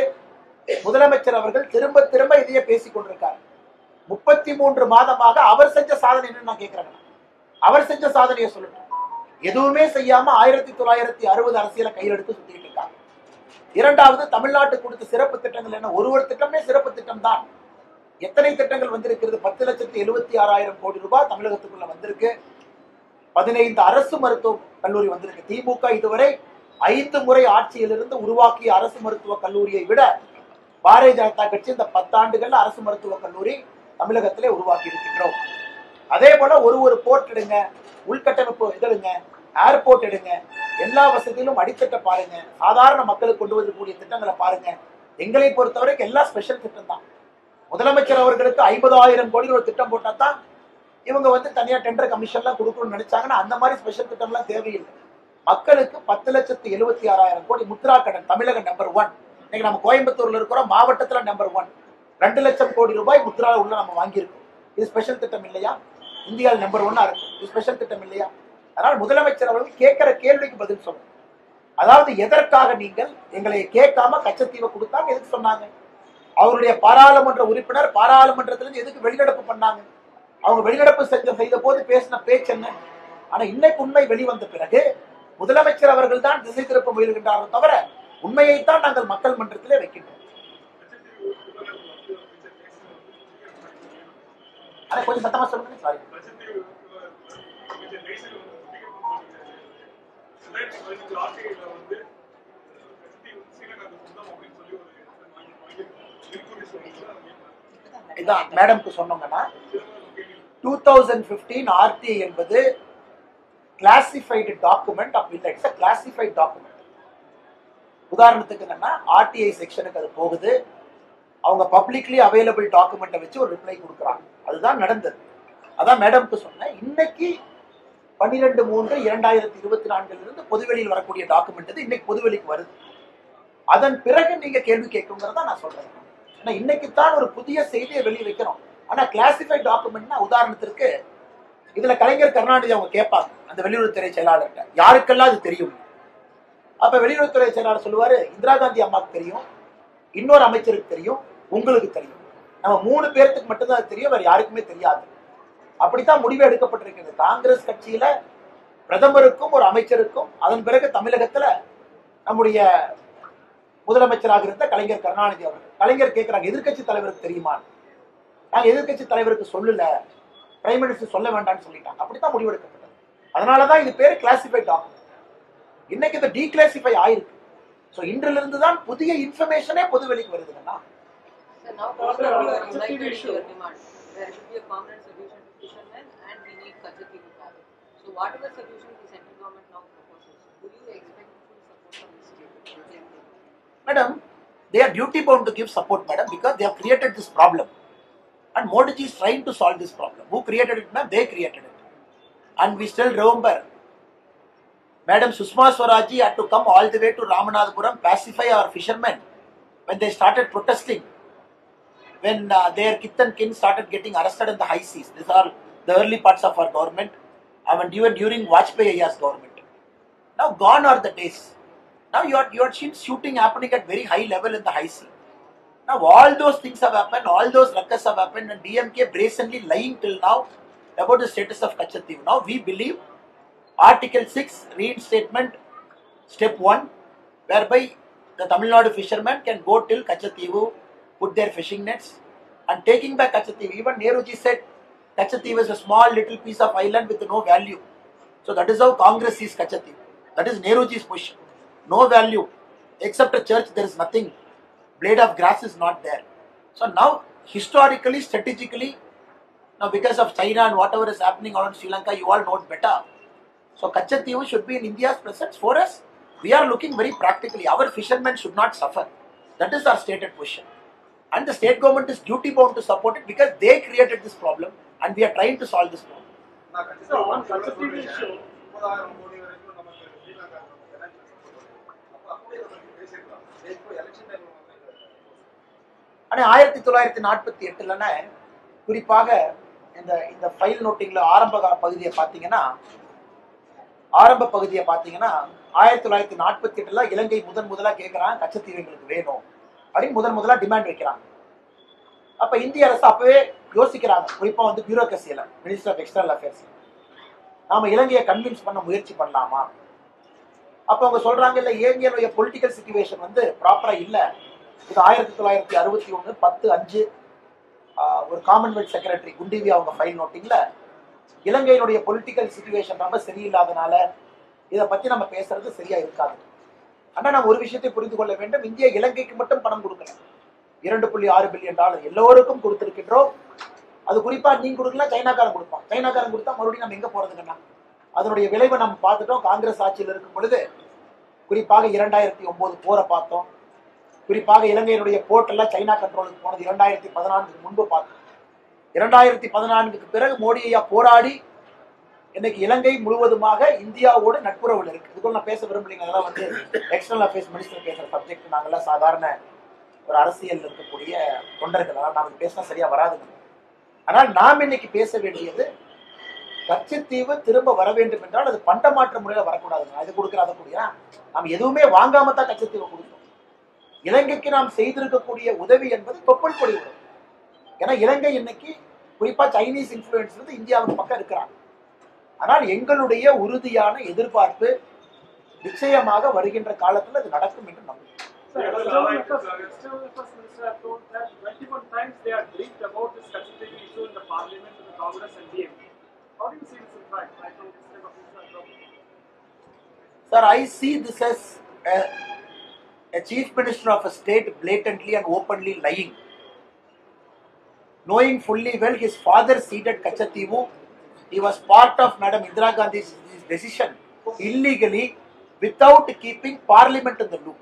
முதலமைச்சர் அவர்கள் திரும்ப திரும்ப இதையே பேசிக் கொண்டிருக்காரு. 33 மாதமாக அவர் செஞ்ச சாதனை என்னன்னு நான் கேட்கிறேன். அவர் செஞ்ச சாதனையை சொல்லட்டும். எதுவுமே செய்யாம 1960 அரசியலை கையில் எடுத்து சுத்திட்டு இருக்காங்க. இரண்டாவது, தமிழ்நாட்டுக்கு கொடுத்த சிறப்பு திட்டங்கள் என்ன? ஒரு திட்டமே சிறப்பு திட்டம் தான். எத்தனை திட்டங்கள் வந்திருக்கிறது? 10,76,000 கோடி ரூபாய் தமிழகத்துக்குள்ள வந்திருக்கு. 15 அரசு மருத்துவ கல்லூரி வந்திருக்கு. திமுக இதுவரை 5 முறை ஆட்சியிலிருந்து உருவாக்கிய அரசு மருத்துவ கல்லூரியை விட பாரதிய ஜனதா கட்சி இந்த 10 ஆண்டுகள்ல அரசு மருத்துவ கல்லூரி தமிழகத்திலே உருவாக்கி இருக்கின்றோம். அதே போல ஒரு போர்ட் எடுங்க, உள்கட்டமைப்பு எடுங்க, ஏர்போர்ட் எடுங்க, எல்லா வசதியிலும் அடித்தட்ட பாருங்க, சாதாரண மக்களுக்கு கொண்டு வரக்கூடிய திட்டங்களை பாருங்க. எங்களை பொறுத்தவரைக்கும் எல்லாம் ஸ்பெஷல் திட்டம் தான். முதலமைச்சர் அவர்களுக்கு 50,000 கோடி ஒரு திட்டம் போட்டா தான் இவங்க தனியா டெண்டர் கமிஷன்லாம் கொடுக்கணும்னு நினைச்சாங்கன்னா அந்த மாதிரி ஸ்பெஷல் திட்டம்லாம் தேவையில்லை. மக்களுக்கு 10,76,000 கோடி முத்ரா கடன் தமிழக நம்பர் 1. இன்னைக்கு நம்ம கோயம்புத்தூர்ல இருக்கிறோம், மாவட்டத்துல நம்பர் 1. 2 லட்சம் கோடி ரூபாய் முத்ரா உள்ள நம்ம வாங்கியிருக்கோம். இது ஸ்பெஷல் திட்டம் இல்லையா? இந்தியாவில் நம்பர் 1 இருக்கு. இது ஸ்பெஷல் திட்டம் இல்லையா? அதனால் முதலமைச்சர் அவர்கள் கேட்கிற கேள்விக்கு பதில் சொல்லணும். அதாவது எதற்காக நீங்கள் எங்களை கேட்காம கச்சத்தீவை கொடுத்தாங்க? எதுக்கு சொன்னாங்க? அவருடைய பாராளுமன்ற உறுப்பினர் பாராளுமன்றத்திலிருந்து எதுக்கு வெளிநடப்பு பண்ணாங்க? அவங்க வெளிநடப்பு செய்த போது பேசின பேச்சு என்ன? ஆனா இன்னைக்கு உண்மை வெளிவந்த பிறகு முதலமைச்சர் அவர்கள் தான் திசை திருப்ப முயல்கின்றார்கள் தவிர உண்மையைத்தான் நாங்கள் மக்கள் மன்றத்திலே வைக்கின்றோம். அதை கொஞ்சம் சத்தமா சொல்லுங்க. சாரி. இதான் மேடம்க்கு சொன்னோங்கன்னா 2015 RTI என்பது கிளாசிஃபைடு டாக்குமெண்ட் அப்படி இல்லை, இட்ஸ் கிளாசிஃபைடு டாக்குமெண்ட். உதாரணத்துக்கு என்னன்னா RTI செக்ஷனுக்கு அது போகுது, அவங்க பப்ளிக்லி அவைலபிள் டாக்குமெண்ட்டை வச்சு ஒரு ரிப்ளை கொடுக்குறாங்க. அதுதான் நடந்தது. அதான் மேடம்க்கு சொன்னேன். இன்னைக்கு 12/3/2024 பொதுவெளியில் வரக்கூடிய டாக்குமெண்ட் இது இன்னைக்கு பொதுவெளிக்கு வருது. அதன் பிறகு நீங்க கேள்வி கேட்குங்கிறதா நான் சொல்றேன். ஏன்னா இன்னைக்கு தான் ஒரு புதிய செய்தியை வெளியே வைக்கிறோம். ஆனா கிளாசிஃபைட் டாக்குமெண்ட்னா உதாரணத்திற்கு இதுல கலைஞர் கருணாநிதி அவங்க கேட்பாங்க அந்த வெளியுறவுத்துறை செயலாளர்கிட்ட, யாருக்கெல்லாம் அது தெரியும்? அப்ப வெளியுறவுத்துறை செயலாளர் சொல்லுவாரு, இந்திரா காந்தி அம்மாவுக்கு தெரியும், இன்னொரு அமைச்சருக்கு தெரியும், உங்களுக்கு தெரியும். நம்ம 3 பேருக்கு மட்டும்தான் அது தெரியும், வேற யாருக்குமே தெரியாது. அப்படித்தான் முடிவு எடுக்கப்பட்டிருக்கிறது. காங்கிரஸ் கட்சியில பிரதமருக்கும் ஒரு அமைச்சருக்கும், அதன் பிறகு தமிழகத்துல நம்முடைய முதலமைச்சராக இருந்த கலைஞர் கருணாநிதி அவர்கள். கலைஞர் கேட்கிறாங்க, எதிர்கட்சி தலைவருக்கு தெரியுமா? நாங்க எதிர்கட்சி தலைவருக்கு சொல்லல, பிரைம் மினிஸ்டர் சொல்ல வேண்டாம்னு சொல்லிட்டாங்க. அப்படித்தான் முடிவெடுக்கப்பட்டது. அதனாலதான் இது பேரு கிளாசிஃபைட் டாக்குமெண்ட். இன்னைக்கு இது டீக்ளாசிஃபை ஆயிருக்கு. சோ இன்றிலிருந்து தான் புதிய இன்ஃபர்மேஷனே பொதுவெளிக்கு வருதுன்னா. Madam, they are duty bound to give support, madam, because they have created this problem. And Modi ji is trying to solve this problem. Who created it, ma'am? They created it. And we still remember, Madam Sushma Swaraj ji had to come all the way to Ramanathapuram, pacify our fishermen when they started protesting. When their kith and kin started getting arrested in the high seas. These are the early parts of our government. I mean, even during Vajpayee Ayya's government. Now gone are the days. Now you are seen shooting happening at very high level in the high sea. Now all those things have happened, all those ruckus have happened, and DMK brazenly lying till now about the status of Kachativu. Now we believe Article 6 reinstatement step 1, whereby the Tamil Nadu fishermen can go till Kachativu put their fishing nets and taking back Kachativu. Even Nehruji said Kachativu is a small little piece of island with no value. So that is how Congress sees Kachativu. That is Nehruji's position. No value. Except a church, there is nothing. Blade of grass is not there. So now, historically, strategically, now because of China and whatever is happening around Sri Lanka, you all know it better. So Kachativu should be in India's presence. For us, we are looking very practically. Our fishermen should not suffer. That is our stated position. And the state government is duty bound to support it because they created this problem and we are trying to solve this problem. So on Kachativu issue, ஆனால் 1948 குறிப்பாக இந்த file நோட்டிங்ல ஆரம்ப பகுதியை பார்த்தீங்கன்னா 1948 இலங்கை முதலா கேட்கிறாங்க கச்சத்தீவு எங்களுக்கு வேணும் அப்படின்னு முதலா டிமாண்ட் வைக்கிறாங்க. அப்ப இந்திய அரசு அப்பவே யோசிக்கிறாங்க, குறிப்பா பியூரோக்ரசியில மினிஸ்டர் ஆஃப் எக்ஸ்டர்னல் அஃபேர்ஸ் நாம இலங்கையை கன்வின்ஸ் பண்ண முயற்சி பண்ணலாமா. அப்ப அவங்க சொல்றாங்க, இல்ல இலங்கையுடைய பொலிட்டிக்கல் சிச்சுவேஷன் ப்ராப்பரா இல்ல. இது 1961 10/5 ஒரு காமன்வெல்த் செக்ரட்டரி குண்டிவி அவங்க ஃபைல் நோட்டிங்ல இலங்கையினுடைய பொலிட்டிக்கல் சிச்சுவேஷன் ரொம்ப சரியில்லாதனால இதை பத்தி நம்ம பேசுறது சரியா இருக்காது. ஆனா நம்ம ஒரு விஷயத்தை புரிந்து கொள்ள வேண்டும், இந்தியா இலங்கைக்கு மட்டும் பணம் கொடுக்கல. $2.6 பில்லியன் எல்லோருக்கும் கொடுத்திருக்கின்றோம். அது குறிப்பா நீங்க கொடுக்கலாம், சைனாக்காரன் கொடுப்பான். சைனாக்காரன் கொடுத்தா மறுபடியும் நம்ம எங்க போறதுங்கன்னா அதனுடைய விளைவை நம்ம பார்த்துட்டோம். காங்கிரஸ் ஆட்சியில் இருக்கும் பொழுது குறிப்பாக 2009 போரை பார்த்தோம். குறிப்பாக இலங்கையினுடைய போர்ட் எல்லாம் சைனா கண்ட்ரோலுக்கு போனது 2014 முன்பு பார்த்தோம். 2014 பிறகு மோடி ஐயா போராடி இன்னைக்கு இலங்கை முழுவதுமாக இந்தியாவோடு நட்புறவுல இருக்கு. இதுக்குள்ள நான் பேச விரும்பலைங்க, அதெல்லாம் எக்ஸ்டர்னல் அஃபேர்ஸ் மினிஸ்டர் பேசுற சப்ஜெக்ட். நாங்கெல்லாம் சாதாரண ஒரு அரசியல் இருக்கக்கூடிய தொண்டர்கள், நாம பேசினா சரியா வராதுங்க. ஆனால் நாம் இன்னைக்கு பேச வேண்டியது கச்சத்தீவு திரும்ப வர வேண்டும் என்றால் அது பண்டமாற்ற முறையில வரக்கூடாதுங்க. அது கொடுக்குற அதை கூடிய நாம் எதுவுமே வாங்காம தான் கச்சத்தீவை கொடுத்தோம். இலங்கைக்கு நாம் செய்திருக்கக்கூடிய உதவி என்பது தொப்புள் கொடி உதவி. ஏன்னா இலங்கை இன்னைக்கு குறிப்பா சைனீஸ் இன்ஃபுளுன்ஸ் இந்தியாவுக்கு பக்கம் இருக்கிறாங்க. ஆனால் எங்களுடைய உறுதியான எதிர்பார்ப்பு நிச்சயமாக வருகின்ற காலத்தில் அது நடக்கும் என்று நம்புகிறேன். Sir, I see this as a chief minister of a state blatantly and openly lying, knowing fully well his father ceded Kachativu. He was part of Madam Indira Gandhi's decision illegally without keeping parliament in the loop.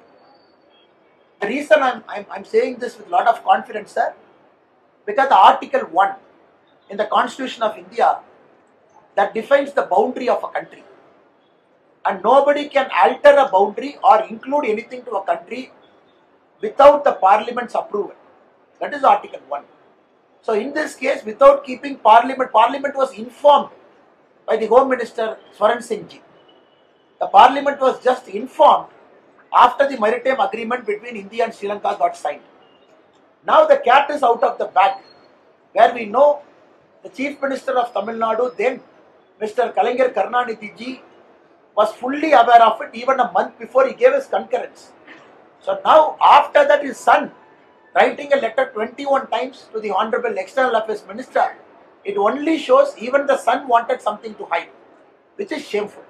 The reason I'm saying this with a lot of confidence, sir, because Article 1 in the Constitution of India that defines the boundary of a country, and nobody can alter a boundary or include anything to a country without the parliament's approval. That is Article 1. So in this case, without keeping parliament was informed by the Home Minister Swaran Singh ji. The parliament was just informed after the maritime agreement between India and Sri Lanka got signed. Now the cat is out of the bag, where we know the Chief Minister of Tamil Nadu, then Mr. Kalaignar Karunanidhi ji, was fully aware of it even a month before he gave his concurrence. So now after that his son writing a letter 21 times to the Honorable External Affairs Minister, it only shows even the son wanted something to hide, which is shameful.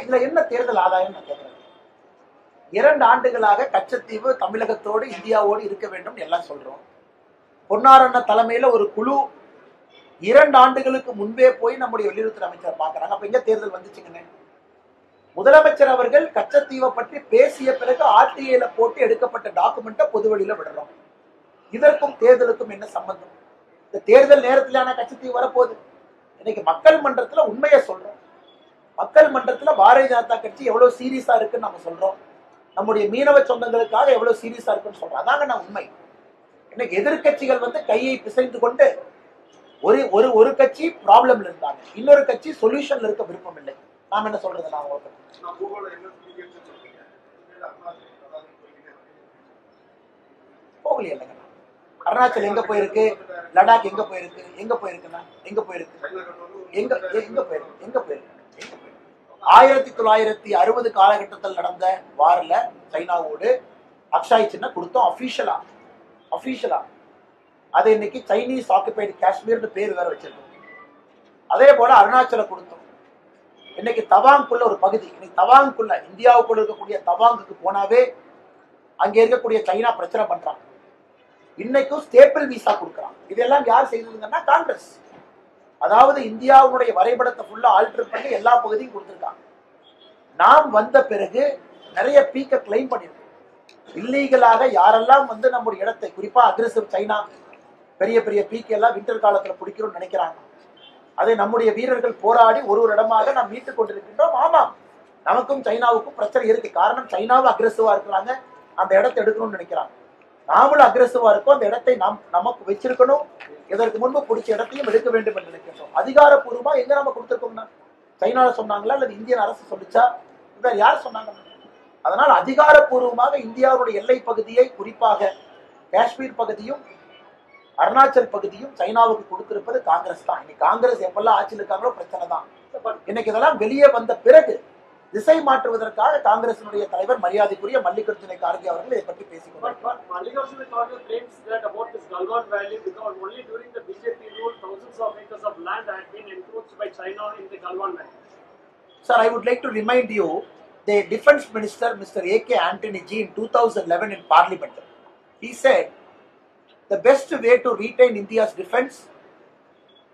இதுல என்ன தேர்தல் ஆதாயம் நான் கேட்கிறேன். 2 ஆண்டுகளாக கச்சத்தீவு தமிழகத்தோடு இந்தியாவோடு இருக்க வேண்டும் எல்லாம் சொல்றோம். பொன்னாரண்ண தலைமையில ஒரு குழு 2 ஆண்டுகளுக்கு முன்பே போய் நம்முடைய வெளியுறவுத்துறை அமைச்சர் பார்க்கறாங்க. அப்ப எங்க தேர்தல் வந்துச்சுங்க? முதலமைச்சர் அவர்கள் கச்சத்தீவை பற்றி பேசிய பிறகு RTIல போட்டு எடுக்கப்பட்ட டாக்குமெண்ட்டை பொதுவெளியில விடுறோம். இதற்கும் தேர்தலுக்கும் என்ன சம்பந்தம்? இந்த தேர்தல் நேரத்திலான கச்சத்தீவு வரப்போகுது. இன்னைக்கு மக்கள் மன்றத்துல உண்மையை சொல்றோம். மக்கள் மன்றத்துல பாரதிய ஜனதா கட்சி எவ்வளவு சீரியஸா இருக்குன்னு நம்ம சொல்றோம். நம்முடைய மீனவ சொந்தங்களுக்காக எவ்வளவு சீரியஸா இருக்குன்னு சொல்றோம். அதாங்க நான் உண்மை. இன்னைக்கு எதிர்கட்சிகள் கையை பிசைந்து கொண்டு ஒரு கட்சி ப்ராப்ளம்ல இருந்தாங்க, இன்னொரு கட்சி சொல்யூஷன்ல இருக்க விருப்பம் இல்லை. நாம என்ன சொல்றது? நான் போகலையே இல்லைங்க. அருணாச்சல் எங்க போயிருக்கு, லடாக் எங்க போயிருக்குன்னா எங்க போயிருக்கு, எங்க போயிருக்கு, எங்க போயிருக்கு, எங்க போயிருக்கு, 1960 காலகட்டத்தில் நடந்த வார்ல சைனாவோடு அக்ஷாய் சின்ன கொடுத்தோம் அபிஷியலா. அது இன்னைக்கு சைனீஸ் ஆக்குபைடு காஷ்மீர்னு பேர் வேற வச்சிருக்கோம். அதே போல அருணாச்சல கொடுத்தோம். இன்னைக்கு தவாங்குள்ள ஒரு பகுதி, இன்னைக்கு தவாங்குள்ள இந்தியாவுக்குள்ள இருக்கக்கூடிய தவாங்குக்கு போனாவே அங்க இருக்கக்கூடிய சைனா பிரச்சனை பண்றாங்க. இன்னைக்கும் ஸ்டேபிள் விசா கொடுக்குறாங்க. இதெல்லாம் யார் செய்ததுங்கன்னா காங்கிரஸ். அதாவது இந்தியாவுடைய வரைபடத்தை ஃபுல்லா ஆல்டர் பண்ணி எல்லா பகுதியும் கொடுத்துருக்காங்க. நாம் வந்த பிறகு நிறைய பீக்க கிளைம் பண்ணிருக்கோம். இல்லீகலாக யாரெல்லாம் வந்து நம்முடைய இடத்தை, குறிப்பா அக்ரெசிவ் சைனா பெரிய பெரிய பீக் எல்லாம் வின்டர் காலத்துல பிடிக்கணும்னு நினைக்கிறாங்க. அதை நம்முடைய வீரர்கள் போராடி ஒரு இடமாக நாம் மீட்டுக் கொண்டிருக்கின்றோம். ஆமாம், நமக்கும் சைனாவுக்கும் பிரச்சனை இருக்கு. காரணம் சைனாவும் அக்ரெசிவா இருக்கிறாங்க, அந்த இடத்தை எடுக்கணும்னு நினைக்கிறாங்க. நாமளும் அக்ரெசிவா இருக்கோம், அந்த இடத்தை நாம் நமக்கு வச்சிருக்கணும். இதற்கு முன்பு பிடிச்ச இடத்தையும் எடுக்க வேண்டும் என்று நினைக்கின்றோம். அதிகாரப்பூர்வமா எங்க நம்ம கொடுத்துருக்கோம்னா சைனால சொன்னாங்களா அல்லது இந்தியன் அரசு சொல்லிச்சா? வேற யார் சொன்னாங்க? அதனால் அதிகாரப்பூர்வமாக இந்தியாவுடைய எல்லை பகுதியை, குறிப்பாக காஷ்மீர் பகுதியும் அருணாச்சல் பகுதியும் சைனாவுக்கு கொடுத்திருப்பது காங்கிரஸ் தான். இன்னைக்கு காங்கிரஸ் எப்பெல்லாம் ஆட்சியில் இருக்காங்களோ பிரச்சனை தான். இன்னைக்கு இதெல்லாம் வெளியே வந்த பிறகு திசை மாற்றுவதற்காக காங்கிரசினுடைய தலைவர் மரியாதைக்குரிய மல்லிகார்ஜுன கார்கே அவர்கள் இதை பற்றி பேசிக்கொண்டார். Mallikarjuna Kharge claims that about this Galwan Valley because only during the BJP rule thousands of acres of land had been encroached by China in the Galwan Valley. Sir, I would like to remind you, the Defense Minister Mr. A.K. Antony G in 2011 in Parliament, he said the best way to retain India's defense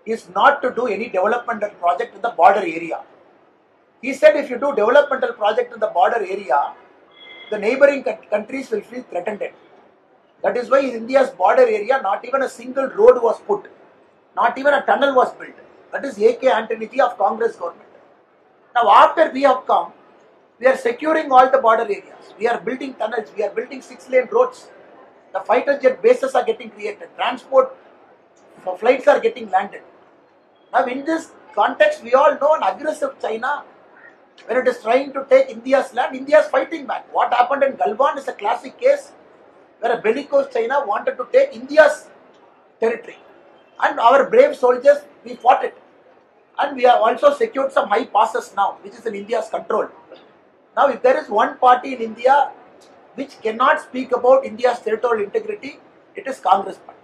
is not to do any developmental project in the border area. He said if you do developmental project in the border area, the neighboring countries will feel threatened. That is why in India's border area, not even a single road was put, not even a tunnel was built. That is A.K. Antony G of Congress government. Now after we have come, we are securing all the border areas. We are building tunnels, we are building 6-lane roads. The fighter jet bases are getting created. Transport flights are getting landed. Now in this context, we all know an aggressive China, when it is trying to take India's land, India is fighting back. What happened in Galwan is a classic case where a bellicose China wanted to take India's territory. And our brave soldiers, we fought it. And we have also secured some high passes now, which is in India's control. Now if there is one party in India which cannot speak about India's territorial integrity, it is Congress party.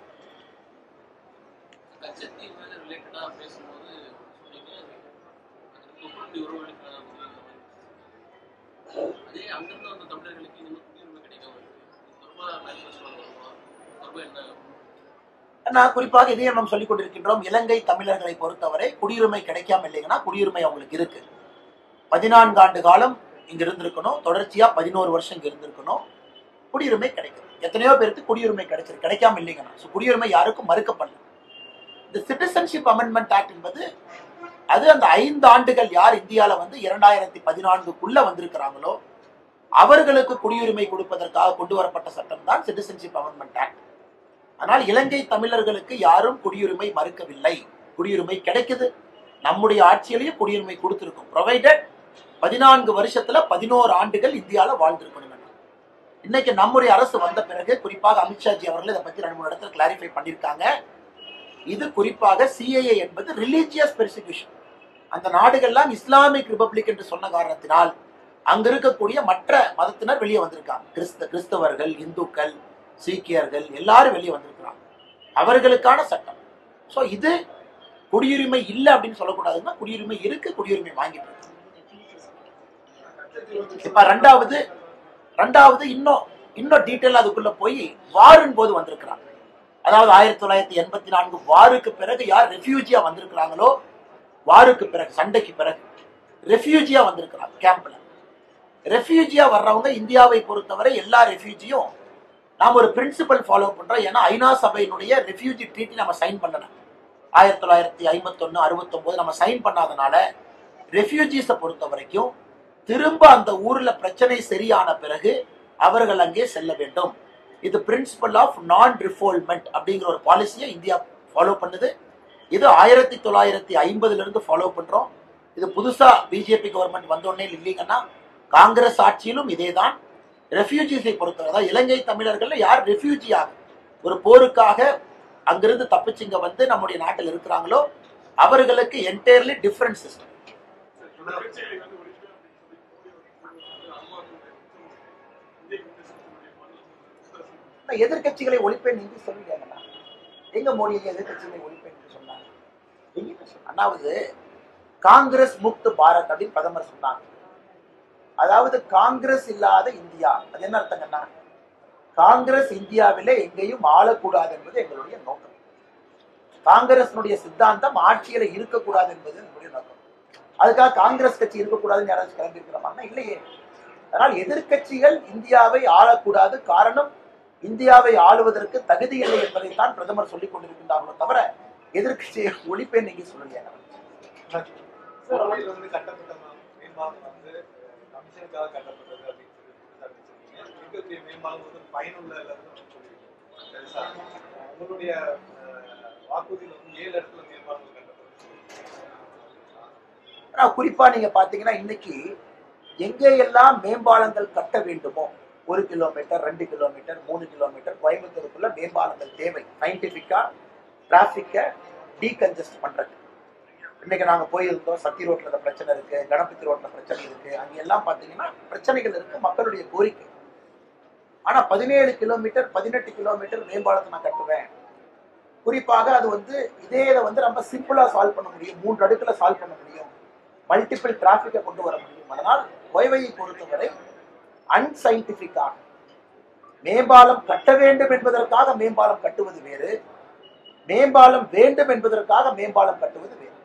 நான் குறிப்பாக இதையும் நாம் சொல்லிக் கொண்டிருக்கின்றோம். இலங்கை தமிழர்களை பொறுத்தவரை குடியுரிமை கிடைக்காம இல்லைங்கன்னா குடியுரிமை அவங்களுக்கு இருக்கு. 14 ஆண்டு காலம் இங்க இருந்திருக்கணும், தொடர்ச்சியா 11 வருஷம் இங்க இருந்திருக்கணும், குடியுரிமை கிடைக்கும். எத்தனையோ பேருக்கு குடியுரிமை கிடைச்சிருக்கு, கிடைக்காம இல்லைங்கன்னா. குடியுரிமை யாருக்கும் மறுக்கப்படல. இந்த சிட்டிசன்ஷிப் அமெண்ட்மெண்ட் ஆக்ட் என்பது அது அந்த 5 ஆண்டுகள் யார் இந்தியாவில் வந்து 2014க்குள்ள வந்திருக்கிறாங்களோ அவர்களுக்கு குடியுரிமை கொடுப்பதற்காக கொண்டு வரப்பட்ட சட்டம் தான் சிட்டிசன்ஷிப் அமெண்ட்மெண்ட் ஆக்ட். ஆனால் இலங்கை தமிழர்களுக்கு யாரும் குடியுரிமை மறுக்கவில்லை, குடியுரிமை கிடைக்குது. நம்முடைய ஆட்சியிலையும் குடியுரிமை கொடுத்திருக்கும், ப்ரொவைடட் 14 வருஷத்துல 11 ஆண்டுகள் இந்தியாவில் வாழ்ந்திருக்கணும். இன்னைக்கு நம்முடைய அரசு வந்த பிறகு குறிப்பாக அமித்ஷாஜி அவர்கள் இதை பத்தி 2-3 இடத்துல கிளாரிஃபை பண்ணியிருக்காங்க. இது குறிப்பாக சிஏஏ என்பது ரிலீஜியஸ் பெர்சிக்யூஷன். அந்த நாடுகள்லாம் இஸ்லாமிக் ரிபப்ளிக் என்று சொன்ன காரணத்தினால் அங்க இருக்கக்கூடிய மற்ற மதத்தினர் வெளியே வந்திருக்காங்க. கிறிஸ்தவர்கள், இந்துக்கள், சீக்கியர்கள் எல்லாரும் வெளியே வந்திருக்கிறாங்க. அவர்களுக்கான சட்டம். ஸோ இது குடியுரிமை இல்லை அப்படின்னு சொல்லக்கூடாதுன்னா குடியுரிமை இருக்கு, குடியுரிமை வாங்கிட்டு இருக்கு. இப்ப ரெண்டாவது இன்னும் டீட்டெயில் அதுக்குள்ள போய் வாரின் போது வந்திருக்கிறாங்க. அதாவது 1984 வாருக்கு பிறகு யார் ரெஃப்யூஜியா வந்திருக்கிறாங்களோ, வாருக்கு பிறகு சண்டைக்கு பிறகு ரெஃப்யூஜியா வந்திருக்கிறாங்க கேம்ப்ல. ரெஃப்யூஜியா வர்றவங்க இந்தியாவை பொறுத்தவரை எல்லா ரெஃப்யூஜியும் நாம் ஒரு பிரின்சிபல் ஃபாலோ பண்றோம். ஏன்னா ஐநா சபையினுடைய ரெஃப்யூஜி ட்ரீட்டி நம்ம சைன் பண்ணல. 1951, 69 நம்ம சைன் பண்ணாதனால ரெஃப்யூஜிஸை பொறுத்த வரைக்கும் திரும்ப அந்த ஊர்ல பிரச்சனை சரியான பிறகு அவர்கள் அங்கே செல்ல வேண்டும். இது பிரின்சிபல் ஆஃப் நான் ரிஃபால்மெண்ட் அப்படிங்கிற ஒரு பாலிசியை இந்தியா ஃபாலோ பண்ணுது. இது 1950 இருந்து ஃபாலோ பண்றோம். இது புதுசா பிஜேபி கவர்மெண்ட் வந்தோடனே இல்லைங்கன்னா காங்கிரஸ் ஆட்சியிலும் இதே தான். ரெஃப்யூஜிஸை பொறுத்தவரை அதாவது இலங்கை தமிழர்கள் யார் ரெஃப்யூஜியாக ஒரு போருக்காக அங்கிருந்து தப்பிச்சுங்க வந்து நம்முடைய நாட்டில் இருக்கிறாங்களோ அவர்களுக்கு என்டையர்லி டிஃபரண்ட் சிஸ்டம். எதிர்கட்சிகளை ஒழிப்பேன் என்று சொல்லிட்டாங்கண்ணா. எங்க மோடி எதிர்கட்சிகளை ஒழிப்பேன் என்று சொன்னாங்க? அதாவது காங்கிரஸ் முக்து பாரத் அப்படின்னு பிரதமர் சொன்னாங்க. அதாவது காங்கிரஸ் இல்லாத இந்தியா, அது என்ன அர்த்தங்கன்னா காங்கிரஸ் இந்தியாவிலே எங்கேயும் ஆளக்கூடாது என்பது எங்களுடைய நோக்கம். காங்கிரஸினுடைய சித்தாந்தம் ஆட்சியில இருக்கக்கூடாது என்பது எங்களுடைய நோக்கம். அதுக்காக காங்கிரஸ் கட்சி இருக்கக்கூடாதுன்னு யாராச்சும் கிளம்பி இருக்கிறாங்கன்னா இல்லையே. அதனால் எதிர்கட்சிகள் இந்தியாவை ஆளக்கூடாது, காரணம் இந்தியாவை ஆளுவதற்கு தகுதி இல்லை என்பதைத்தான் பிரதமர் சொல்லிக் கொண்டிருக்கின்றார்களோ தவிர எதிர்கட்சியை ஒழிப்பேன் நீங்க சொல்லுங்க. கட்டப்பட்ட மேம்பாலம் வந்து கமிஷனுக்காக கட்டப்பட்டது அப்படின்னு சொல்லி மேம்பாலம் வந்து பயனுள்ள உங்களுடைய வாக்குறுதியில் வந்து 7 இடத்துல மேம்பாலம் கட்டப்பட்டது. குறிப்பா நீங்க பாத்தீங்கன்னா இன்னைக்கு எங்க எல்லாம் மேம்பாலங்கள் கட்ட வேண்டுமோ 1 கிலோமீட்டர் 2 கிலோமீட்டர் 3 கிலோமீட்டர் கோயம்புத்தூருக்குள்ள மேம்பாலங்கள் தேவை. சயின்டிபிக்கா டிராபிக்கை டீகன்ஜஸ்ட் பண்றது. இன்னைக்கு நாங்க போயிருந்தோம், சத்தி ரோட்ல பிரச்சனை இருக்கு, கணபதி ரோட்ல பிரச்சனை இருக்கு, அங்க எல்லாம் பாத்தீங்கன்னா பிரச்சனைகள் இருக்கு, மக்களுடைய கோரிக்கை. ஆனா 17 கிலோமீட்டர் 18 கிலோமீட்டர் மேம்பாலத்தை நான் கட்டுவேன். குறிப்பாக அது வந்து இதே வந்து ரொம்ப சிம்பிளா சால்வ் பண்ண முடியும், 3 அடுக்குல சால்வ் பண்ண முடியும், மல்டிபிள் டிராபிக்கை கொண்டு வர முடியும். அதனால் கோவையை பொறுத்தவரை அன்சைன்டிபிக்காக மேம்பாலம் கட்ட வேண்டும் என்பதற்காக மேம்பாலம் கட்டுவது வேறு, மேம்பாலம் வேண்டும் என்பதற்காக மேம்பாலம் கட்டுவது வேறு.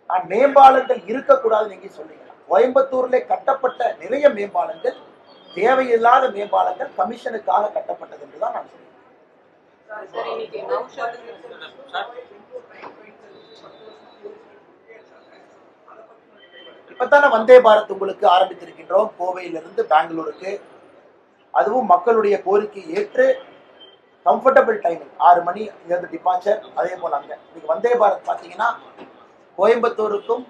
நான் மேம்பாலங்கள் இருக்கக்கூடாது நீங்க சொல்றீங்க. கோயம்புத்தூர்ல கட்டப்பட்ட நிறைய மேம்பாலங்கள் தேவையில்லாத மேம்பாலங்கள் கமிஷனுக்காக கட்டப்பட்டது என்றுதான் நான் சொல்றேன். இப்பதானே வந்தே பாரத் உங்களுக்கு ஆரம்பித்திருக்கின்றோம், கோவையிலிருந்து பெங்களூருக்கு. அதுவும் மக்களுடைய கோரிக்கை ஏற்று கம்ஃபர்டபிள் டைமிங் 6 மணி இருந்து டிபார்ச்சர். அதே போல அங்க இன்னைக்கு வந்தே பாரத் பாத்தீங்கன்னா கோயம்புத்தூருக்கும்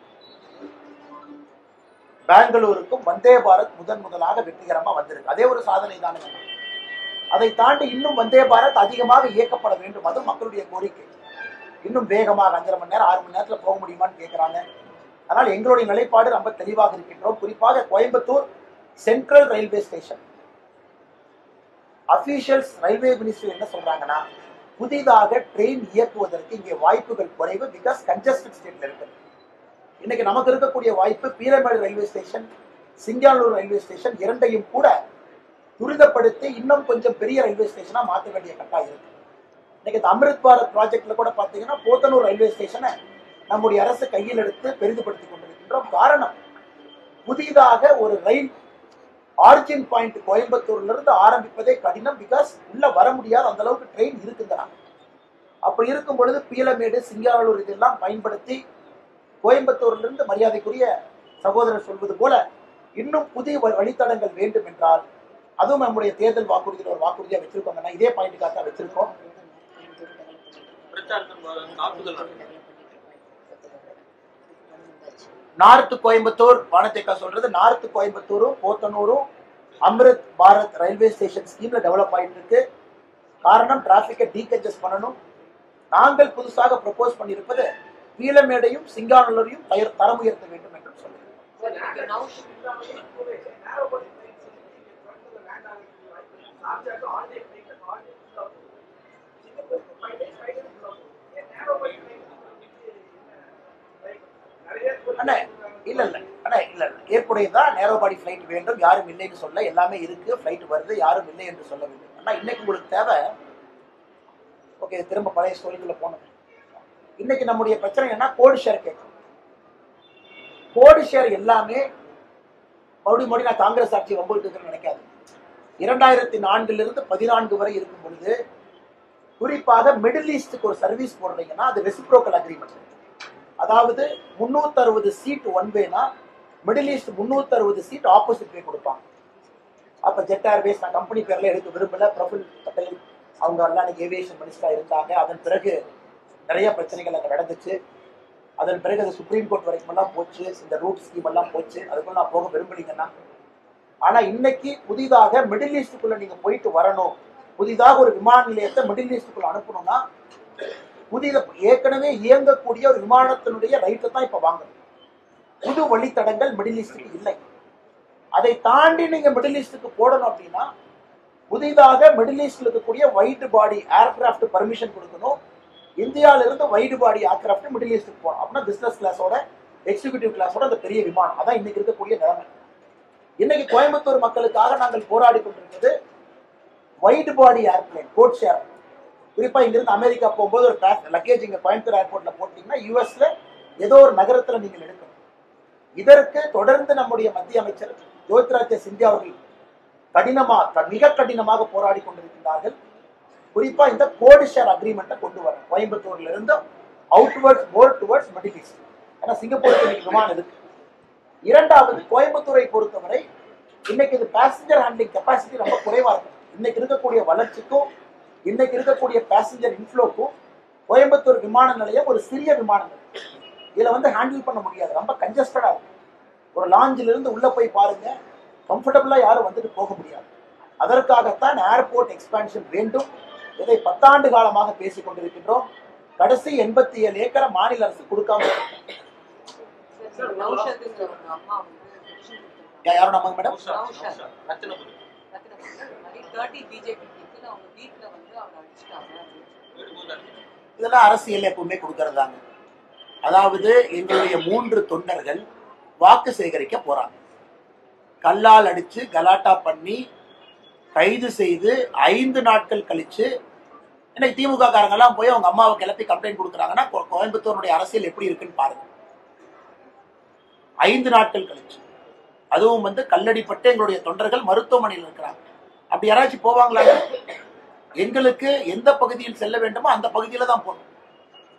பெங்களூருக்கும் வந்தே பாரத் முதலாக வெற்றிகரமா வந்திருக்கு. அதே ஒரு சாதனை தானே. அதை தாண்டி இன்னும் வந்தே பாரத் அதிகமாக இயக்கப்பட வேண்டும், அது மக்களுடைய கோரிக்கை. இன்னும் வேகமாக 5.5 மணி நேரம் 6 மணி நேரத்துல போக முடியுமான்னு கேட்கிறாங்க. அதனால் எங்களுடைய நிலைப்பாடு ரொம்ப தெளிவாக இருக்கின்றோம். குறிப்பாக Coimbatore central railway station officials railway ministry என்ன சொல்றாங்கன்னா புதிதாக ட்ரெயின் இயக்குவதற்கு இங்கே வாய்ப்புகள் குறைவு, பிகாஸ் கன்ஜஸ்டட் ஸ்டேட்ல இருக்கு. இன்னைக்கு நமக்கு இருக்கக்கூடிய வாய்ப்பு Peelamedu railway station, Singanur railway station இரண்டையும் கூட துரிதப்படுத்தி இன்னும் கொஞ்சம் பெரிய ரயில்வே ஸ்டேஷனா மாற்ற வேண்டிய கட்டாயம் இருக்கு. இன்னைக்கு அமிர்த் பாரத் ப்ராஜெக்ட்ல கூட பாத்தீங்கன்னா போத்தனூர் ரயில்வே ஸ்டேஷனை நம்முடைய அரசு கையில் எடுத்து பெரிதுபடுத்தி கொண்டிருக்கின்றோம். காரணம் புதிதாக ஒரு ரயில் ஆரிஜின் பாயிண்ட் கோயம்புத்தூர்ல இருந்து ஆரம்பிப்பதே கடினம், பிகாஸ் உள்ள வர முடியாத அந்த அளவுக்கு ட்ரெயின் இருக்குங்கிறாங்க. அப்படி இருக்கும் பொழுது பீலமேடு சிங்கானூர் இதெல்லாம் பயன்படுத்தி கோயம்புத்தூர்ல இருந்து மரியாதைக்குரிய சகோதரர் சொல்வது போல இன்னும் புதிய வழித்தடங்கள் வேண்டும் என்றால், அதுவும் நம்முடைய தேர்தல் வாக்குறுதியில் ஒரு வாக்குறுதியா வச்சிருக்கோங்கன்னா இதே பாயிண்ட்டுக்காக தான் வச்சிருக்கோம். நார்த் கோயம்புத்தூர் வானத்தேக்கா சொல்றது, நார்த் கோயம்புத்தூரும் போத்தனூரும் அமிர்த் பாரத் ரயில்வே ஸ்டேஷன் ஸ்கீம்ல டெவலப் ஆயிட்டு இருக்கு. காரணம் டிராபிக்கை டீகன்ஜஸ்ட் பண்ணணும். நாங்கள் புதுசாக ப்ரொபோஸ் பண்ணியிருப்பது பீலமேடையும் சிங்கானூரையும் தரம் உயர்த்த வேண்டும் என்று சொல்லுங்கள். ஏற்புடையதான். நேரோ பாடி ஃபிளைட் வேண்டும், யாரும் இல்லைன்னு சொல்ல, எல்லாமே இருக்கு, ஃபிளைட் வருது, யாரும் இல்லை என்று சொல்ல வேண்டும். ஆனா இன்னைக்கு உங்களுக்கு தேவை, ஓகே திரும்ப பழைய ஸ்டோரிக்குள்ள போனது. இன்னைக்கு நம்முடைய பிரச்சனை என்ன, கோடு ஷேர் கேட்கும். கோடு ஷேர் எல்லாமே மறுபடியும் நான் காங்கிரஸ் ஆட்சி வம்புக்கு நினைக்காது. 2004 14 வரை இருக்கும் பொழுது குறிப்பாக மிடில் ஈஸ்டுக்கு ஒரு சர்வீஸ் போடுறீங்கன்னா அது ரெசிப்ரோக்கல் அக்ரிமெண்ட். அதாவது 360 சீட் ஒன் வேனா மிடில் ஈஸ்ட் 360 சீட் ஆப்போசிட் வே கொடுப்பாங்க. அப்ப ஜெட் ஏர்வேஸ், நான் கம்பெனி பேர்ல எடுக்க விரும்பல, பிரபுல் பட்டேல் அவங்க எல்லாம் ஏவியேஷன் மினிஸ்டரா இருந்தாங்க. அதன் பிறகு நிறைய பிரச்சனைகள் அங்கே நடந்துச்சு. அதன் பிறகு அது சுப்ரீம் கோர்ட் வரைக்கும் எல்லாம் போச்சு, இந்த ரூட் ஸ்கீம் எல்லாம் போச்சு. அதுக்குள்ள நான் போக விரும்பலீங்கன்னா, ஆனா இன்னைக்கு புதிதாக மிடில் ஈஸ்டுக்குள்ள நீங்க போயிட்டு வரணும், புதிதாக ஒரு விமான நிலையத்தை மிடில் ஈஸ்டுக்குள்ள அனுப்பணும்னா ஏற்கனவே இயங்கக்கூடிய ஒரு விமானத்தினுடைய ரைட்டை தான் இப்ப வாங்கணும். புது வழித்தடங்கள் மிடில் ஈஸ்டுக்கு இல்லை. அதை தாண்டி நீங்க மிடில் ஈஸ்டுக்கு போடணும் அப்படின்னா புதிதாக மிடில் ஈஸ்ட்ல இருக்கக்கூடிய வைட் பாடி ஏர்கிராஃப்ட் பர்மிஷன் கொடுக்கணும். இந்தியாவில இருந்து வைட் பாடி ஏர்கிராஃப்ட் மிடில் ஈஸ்டுக்கு போகணும். அப்படின்னா பிசினஸ் கிளாஸோட எக்ஸிகியூட்டிவ் கிளாஸோட அந்த பெரிய விமானம். அதான் இன்னைக்கு இருக்கக்கூடிய நிலைமை. இன்னைக்கு கோயம்புத்தூர் மக்களுக்காக நாங்கள் போராடி கொண்டிருக்கிறது வைட் பாடி ஏர்பிளைன் கோட் ஷேர். குறிப்பா இங்கிருந்து அமெரிக்கா போகும்போது ஒரு லக்கேஜ் இங்க கோயம்புத்தூர் ஏர்போர்ட்ல போட்டீங்கன்னா யூஎஸ்ல ஏதோ ஒரு நகரத்துல நீங்கள் எடுக்கணும். இதற்கு தொடர்ந்து நம்முடைய மத்திய அமைச்சர் ஜோதிராஜ்ய சிந்தியா அவர்கள் மிக கடினமாக போராடி கொண்டிருக்கிறார்கள். குறிப்பா இந்த கோட் ஷேர் அக்ரிமெண்ட்டை கொண்டு வர கோயம்புத்தூர்ல இருந்து outwards more towards middle east. ஏன்னா சிங்கப்பூருக்கு விமானம் இருக்கு. இரண்டாவது, கோயம்புத்தூரை பொறுத்தவரை இன்னைக்கு இது பேசஞ்சர் ஹேண்ட்லிங் கெப்பாசிட்டி ரொம்ப குறைவா இருக்கு. இன்னைக்கு இருக்கக்கூடிய வளர்ச்சிக்கும் இன்னைக்கு இருக்கக்கூடிய பேசஞ்சர் இன்ஃப்ளோக்கும் கோயம்புத்தூர் விமான நிலையம் ஒரு சிறிய விமானம். இதுல ஹேண்டில் பண்ண முடியாது, ரொம்ப கன்ஜஸ்டடா இருக்கு. ஒரு லாஞ்சில இருந்து உள்ள போய் பாருங்க, கம்ஃபர்டபுளா யாரும் வந்துட்டு போக முடியாது. அதற்காகத்தான் ஏர்போர்ட் எக்ஸ்பான்ஷன் வேண்டும். இதை 10 ஆண்டு காலமாக பேசிக் கொண்டிருக்கின்றோம். கடைசி 87 ஏக்கரை மாநில அரசு கொடுக்காம யாரும் நம்ம மேடம் இதெல்லாம் அரசியல் எப்பவுமே கொடுக்கறதாங்க. அதாவது எங்களுடைய 3 தொண்டர்கள் வாக்கு சேகரிக்க போறாங்க. கல்லால் அடிச்சு கலாட்டா பண்ணி கைது செய்து 5 நாட்கள் கழிச்சு இன்னைக்கு திமுக காரங்க எல்லாம் போய் அவங்க அம்மாவை கிளப்பி கம்ப்ளைண்ட் கொடுக்குறாங்கன்னா கோயம்புத்தூருடைய அரசியல் எப்படி இருக்குன்னு பாருங்க. 5 நாட்கள் கழிச்சு, அதுவும் கல்லடிப்பட்டு எங்களுடைய தொண்டர்கள் மருத்துவமனையில் இருக்கிறாங்க. அப்படி யாராச்சும் போவாங்களா? எங்களுக்கு எந்த பகுதியில் செல்ல வேண்டுமோ அந்த பகுதியில தான் போகணும்.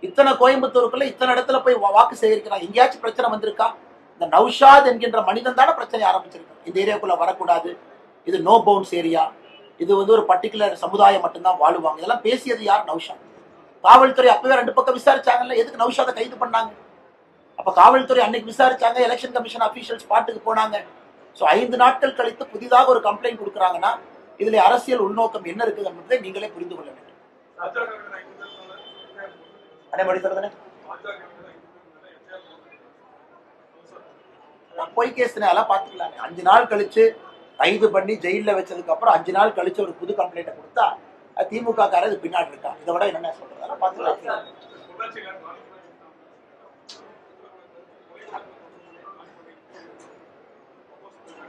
இத்தனை கோயம்புத்தூருக்குள்ள இத்தனை இடத்துல போய் வாக்கு சேகரிக்கிறாங்க. எங்கேயாச்சும் பிரச்சனை வந்திருக்கா? இந்த நௌஷாத் என்கின்ற மனிதன் தானே பிரச்சனை ஆரம்பிச்சிருக்காங்க. இந்த ஏரியாக்குள்ள வரக்கூடாது, இது நோ பவுன்ஸ் ஏரியா, இது ஒரு பர்டிகுலர் சமுதாயம் மட்டும்தான் வாழுவாங்க. இதெல்லாம் பேசியது யார்? நௌஷாத். காவல்துறை அப்பவே 2 பக்கம் விசாரிச்சாங்கல்ல, எதுக்கு நௌஷாதை கைது பண்ணாங்க? அப்ப காவல்துறை அன்னைக்கு விசாரிச்சாங்க, எலெக்ஷன் கமிஷன் அபிஷியல்ஸ் பாட்டுக்கு போனாங்க. ஸோ 5 நாட்கள் கழித்து புதிதாக ஒரு கம்ப்ளைண்ட் கொடுக்குறாங்கன்னா இதுல அரசியல் உள்நோக்கம் என்ன இருக்குது என்பதை நீங்களே புரிந்து கொள்ள வேண்டும். பொய் கேஸ்னால பாத்துக்கலாம். 5 நாள் கழிச்சு கைது பண்ணி ஜெயில வச்சதுக்கு அப்புறம் 5 நாள் கழிச்சு ஒரு புது கம்ப்ளைண்ட் கொடுத்தா திமுக காரது பின்னாடி இருக்கா. இதை விட என்ன சொல்றது? பாத்துக்கலாம்.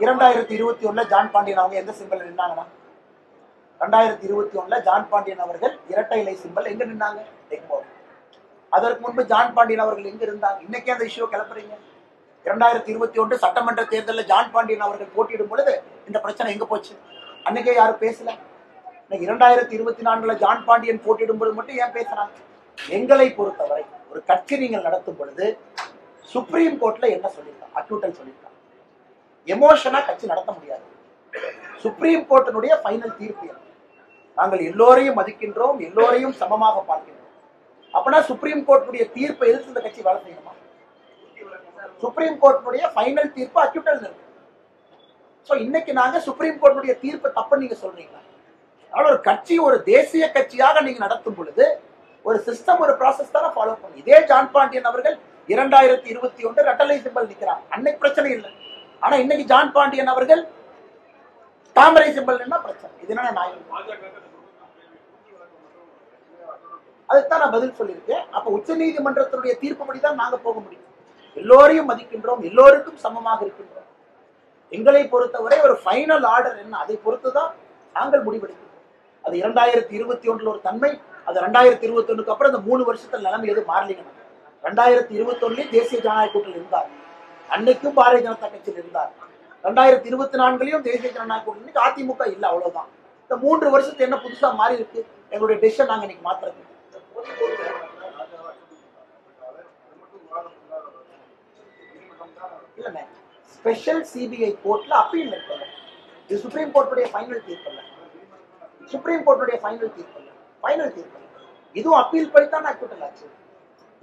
2021 ஜான் பாண்டியன் அவங்க எந்த சிம்பிள் நின்னாங்கன்னா 2021 ஜான் பாண்டியன் அவர்கள் இரட்டை இலை சிம்பிள் எங்க நின்னாங்க? எக்மோர். அதற்கு முன்பு ஜான் பாண்டியன் அவர்கள் எங்க இருந்தாங்க? இன்னைக்கே அந்த இஷ்யூ கிளப்புறீங்க. 2021 சட்டமன்ற தேர்தலில் ஜான் பாண்டியன் அவர்கள் போட்டியிடும் பொழுது இந்த பிரச்சனை எங்க போச்சு? அன்னைக்கே யாரும் பேசல. 2024 ஜான் பாண்டியன் போட்டியிடும் பொழுது மட்டும் ஏன் பேசுறாங்க? எங்களை பொறுத்தவரை ஒரு கட்சி நீங்கள் நடத்தும் பொழுது சுப்ரீம் கோர்ட்ல என்ன சொல்லியிருக்காங்க? அக்யூட்டல் சொல்லியிருக்காங்க. எமோஷனா கட்சி நடத்த முடியாது. சுப்ரீம் கோர்ட்டினுடைய ஃபைனல் தீர்ப்பு. நாங்கள் எல்லோரையும் மதிக்கின்றோம், எல்லோரையும் சமமாக பார்க்கின்றோம். அப்படின்னா சுப்ரீம் கோர்ட்டுடைய தீர்ப்பை எதிர்த்து இந்த கட்சி வேலை செய்யணுமா? சுப்ரீம் கோர்ட்டுடைய ஃபைனல் தீர்ப்பு அக்யூட்டல் இருக்கு. சோ இன்னைக்கு நாங்க சுப்ரீம் கோர்ட்டுடைய தீர்ப்பு தப்பு நீங்க சொல்றீங்களா? அதனால ஒரு கட்சி ஒரு தேசிய கட்சியாக நீங்க நடத்தும் பொழுது ஒரு சிஸ்டம் ஒரு ப்ராசஸ் தானே ஃபாலோ பண்ணும். இதே ஜான் பாண்டியன் அவர்கள் 2021 ரெட்டலை சிம்பல் நிக்கிறாங்க. அன்னைக்கு பிரச்சனை இல்லை. ஆனா இன்னைக்கு ஜான் பாண்டியன் அவர்கள் தாமரை சிம்பல் என்ன பிரச்சனை? இது என்ன நியாயம்? அதுதான் நான் பதில் சொல்லியிருக்கேன். அப்ப உச்ச நீதிமன்றத்தினுடைய தீர்ப்புப்படிதான் நாங்க போக முடியும். எல்லோரையும் மதிக்கின்றோம், எல்லோருக்கும் சமமாக இருக்கின்றோம். எங்களை பொறுத்தவரை ஒரு ஃபைனல் ஆர்டர் என்ன, அதை பொறுத்துதான் நாங்கள் முடிவெடுக்கிறோம். அது 2021 ஒரு தன்மை, அது 2021 அப்புறம் இந்த 3 வருஷத்துல நிலைமை எது மாறலீங்க. 2021 தேசிய ஜனநாயக கூட்டணியில் இருந்தார், அன்னைக்கும் பாரதிய ஜனதா கட்சியில் இருந்தார். 2024 தேசிய ஜனநாயக கூட்டணி, அதிமுக இல்ல, அவ்வளவுதான். இந்த 3 வருஷத்துக்கு என்ன புதுசா மாறி இருக்கு? எங்களுடைய டெசிஷன் நாங்க இன்னைக்கு மாத்துறது இல்ல. ஸ்பெஷல் சிபிஐ கோர்ட்ல அப்பீல் இருக்கல. இது சுப்ரீம் கோர்ட்டுடைய ஃபைனல் தீர்ப்பு இல்ல. சுப்ரீம் கோர்ட்டுடைய ஃபைனல் தீர்ப்பு இல்ல. ஃபைனல் தீர்ப்பு இதுவும் அப்பீல் படி தான் அக்யூட்டல் ஆச்சு.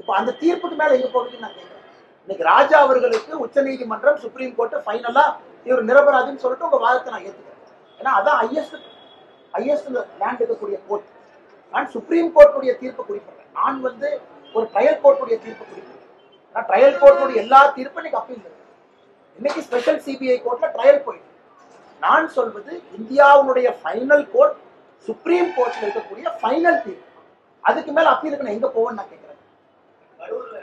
இப்போ அந்த தீர்ப்புக்கு மேல எங்க போகுதுன்னு நான் கேட்கிறேன். இன்னைக்கு ராஜா அவர்களுக்கு உச்சநீதிமன்றம் சுப்ரீம் கோர்ட்டு ஃபைனலா இவர் நிரபராதின்னு சொல்லிட்டு உங்க வாதத்தை நான் ஏத்துக்கிறேன். ஏன்னா அதான் ஹையஸ்ட் லேண்ட் இருக்கக்கூடிய கோர்ட். நான் சுப்ரீம் கோர்ட்டுடைய தீர்ப்பு குறிப்பிடுறேன். நான் ஒரு ட்ரையல் கோர்ட்டுடைய தீர்ப்பு குறிப்பிடுறேன். நான் ட்ரையல் கோர்ட்டுடைய எல்லா தீர்ப்பும் இன்னைக்கு அப்பீல் இருக்கு. இன்னைக்கு ஸ்பெஷல் சிபிஐ கோர்ட்ல ட்ரையல் போயிட்டு நான் சொல்வது இந்தியாவுடைய ஃபைனல் கோர்ட் சுப்ரீம் கோர்ட்ல இருக்கக்கூடிய ஃபைனல் தீர்ப்பு. அதுக்கு மேல அப்பீலுக்கு நான் எங்க போவேன்னு நான் கேட்கிறேன். கரூர்ல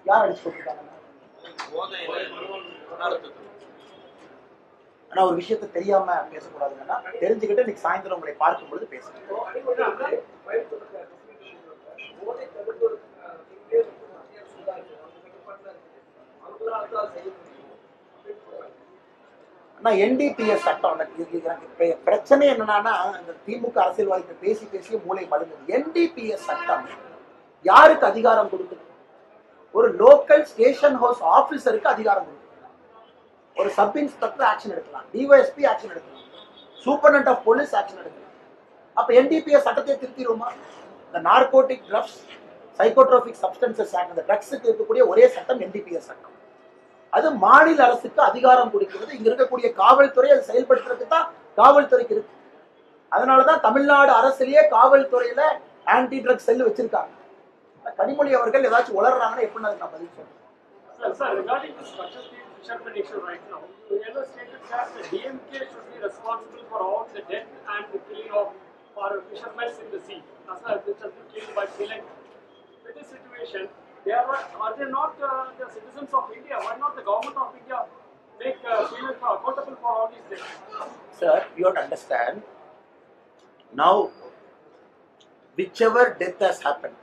யார் அடிச்சு போட்டுருக்காங்க? ஆனா ஒரு விஷயத்த தெரியாம பேசக்கூடாதுன்னா தெரிஞ்சுக்கிட்டு இன்னைக்கு சாயந்தரம் உங்களை பார்க்கும் பொழுது பேசுறேன். ஆனா NDPS சட்டம் பிரச்சனை என்னன்னா இந்த திமுக அரசியல்வாதிகள் பேசி பேசி மூளை மழுங்குது. NDPS சட்டம் யாருக்கு அதிகாரம் கொடுக்குது? ஒரு லோக்கல் ஸ்டேஷன் ஹவுஸ் ஆபீசருக்கு அதிகாரம் கொடுக்குது. ஒரு சப் இன்ஸ்பெக்டர் ஆக்ஷன் எடுக்கலாம், டிஒஎஸ்பி ஆக்ஷன் எடுக்கலாம், சூப்பர்டென்ட் ஆஃப் போலீஸ் ஆக்ஷன் எடுக்கலாம். அப்ப NDPS சட்டத்தை திருத்திடுவோமா? இந்த narcotic drugs psychotropic substances act, இந்த ட்ரக்ஸுக்கு இருக்கக்கூடிய ஒரே சட்டம் NDPS சட்டம். அது மாநில அரசுக்கு அதிகாரம் கொடுக்கிறது. இங்க இருக்கக்கூடிய காவல்துறை அதை செயல்படுத்துறதுக்கு தான் காவல்துறைக்கு இருக்கு. அதனாலதான் தமிழ்நாடு அரசுலயே காவல்துறையில ஆன்டி ட்ரக்ஸ் செல் வச்சிருக்காங்க. கனிமொழி அவர்கள் ஏதாச்சும் உளறாங்கன்னா எப்படி நான் பதில் சொல்றேன்? Sir, regarding this fisherman issue right now, you ever stated that the DMK should be responsible for all the death and the killing of our fishermen in the sea, as well as which has been killed by Sri Lanka. With this situation, are they not the citizens of India? Why not the government of India make Sri Lanka accountable for all these deaths? Sir, you have to understand. Now, whichever death has happened,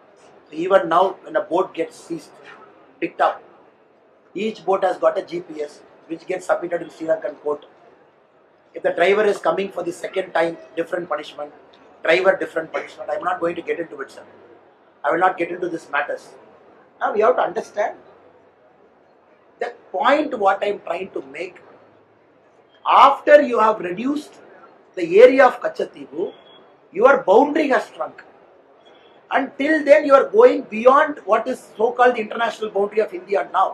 even now when a boat gets seized, picked up, each boat has got a GPS which gets submitted in Sri Lankan court. If the driver is coming for the second time, different punishment. Driver, different punishment. I am not going to get into it, sir. I will not get into these matters. Now we have to understand the point what I am trying to make. After you have reduced the area of Kachatibu, your boundary has shrunk. Until then you are going beyond what is so-called the international boundary of India now.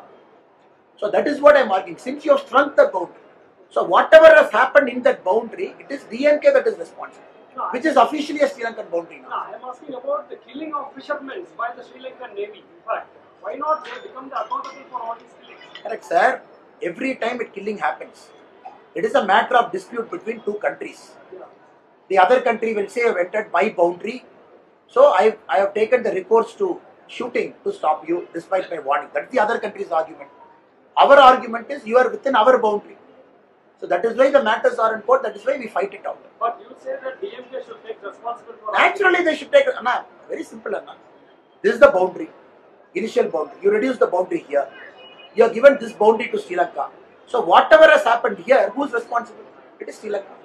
So that is what I am arguing. Since you have shrunk the boundary, so whatever has happened in that boundary, it is DMK that is responsible, which is officially a Sri Lankan boundary now. No, I am asking about the killing of fishermen by the Sri Lankan Navy. In fact, why not they become the accountable for all these killings? Correct, sir. Every time a killing happens, it is a matter of dispute between two countries. The other country will say, I have entered my boundary, so I have taken the recourse to shooting to stop you despite my warning. That is the other country's argument. Our argument is you are within our boundary. So that is why the matters are in court. That is why we fight it out. But you say that DMK should take responsibility for Naturally, they should take. Anna, very simple, Anna. This is the boundary, initial boundary. You reduce the boundary here. You are given this boundary to Sri Lanka. So whatever has happened here, who is responsible? It is Sri Lanka.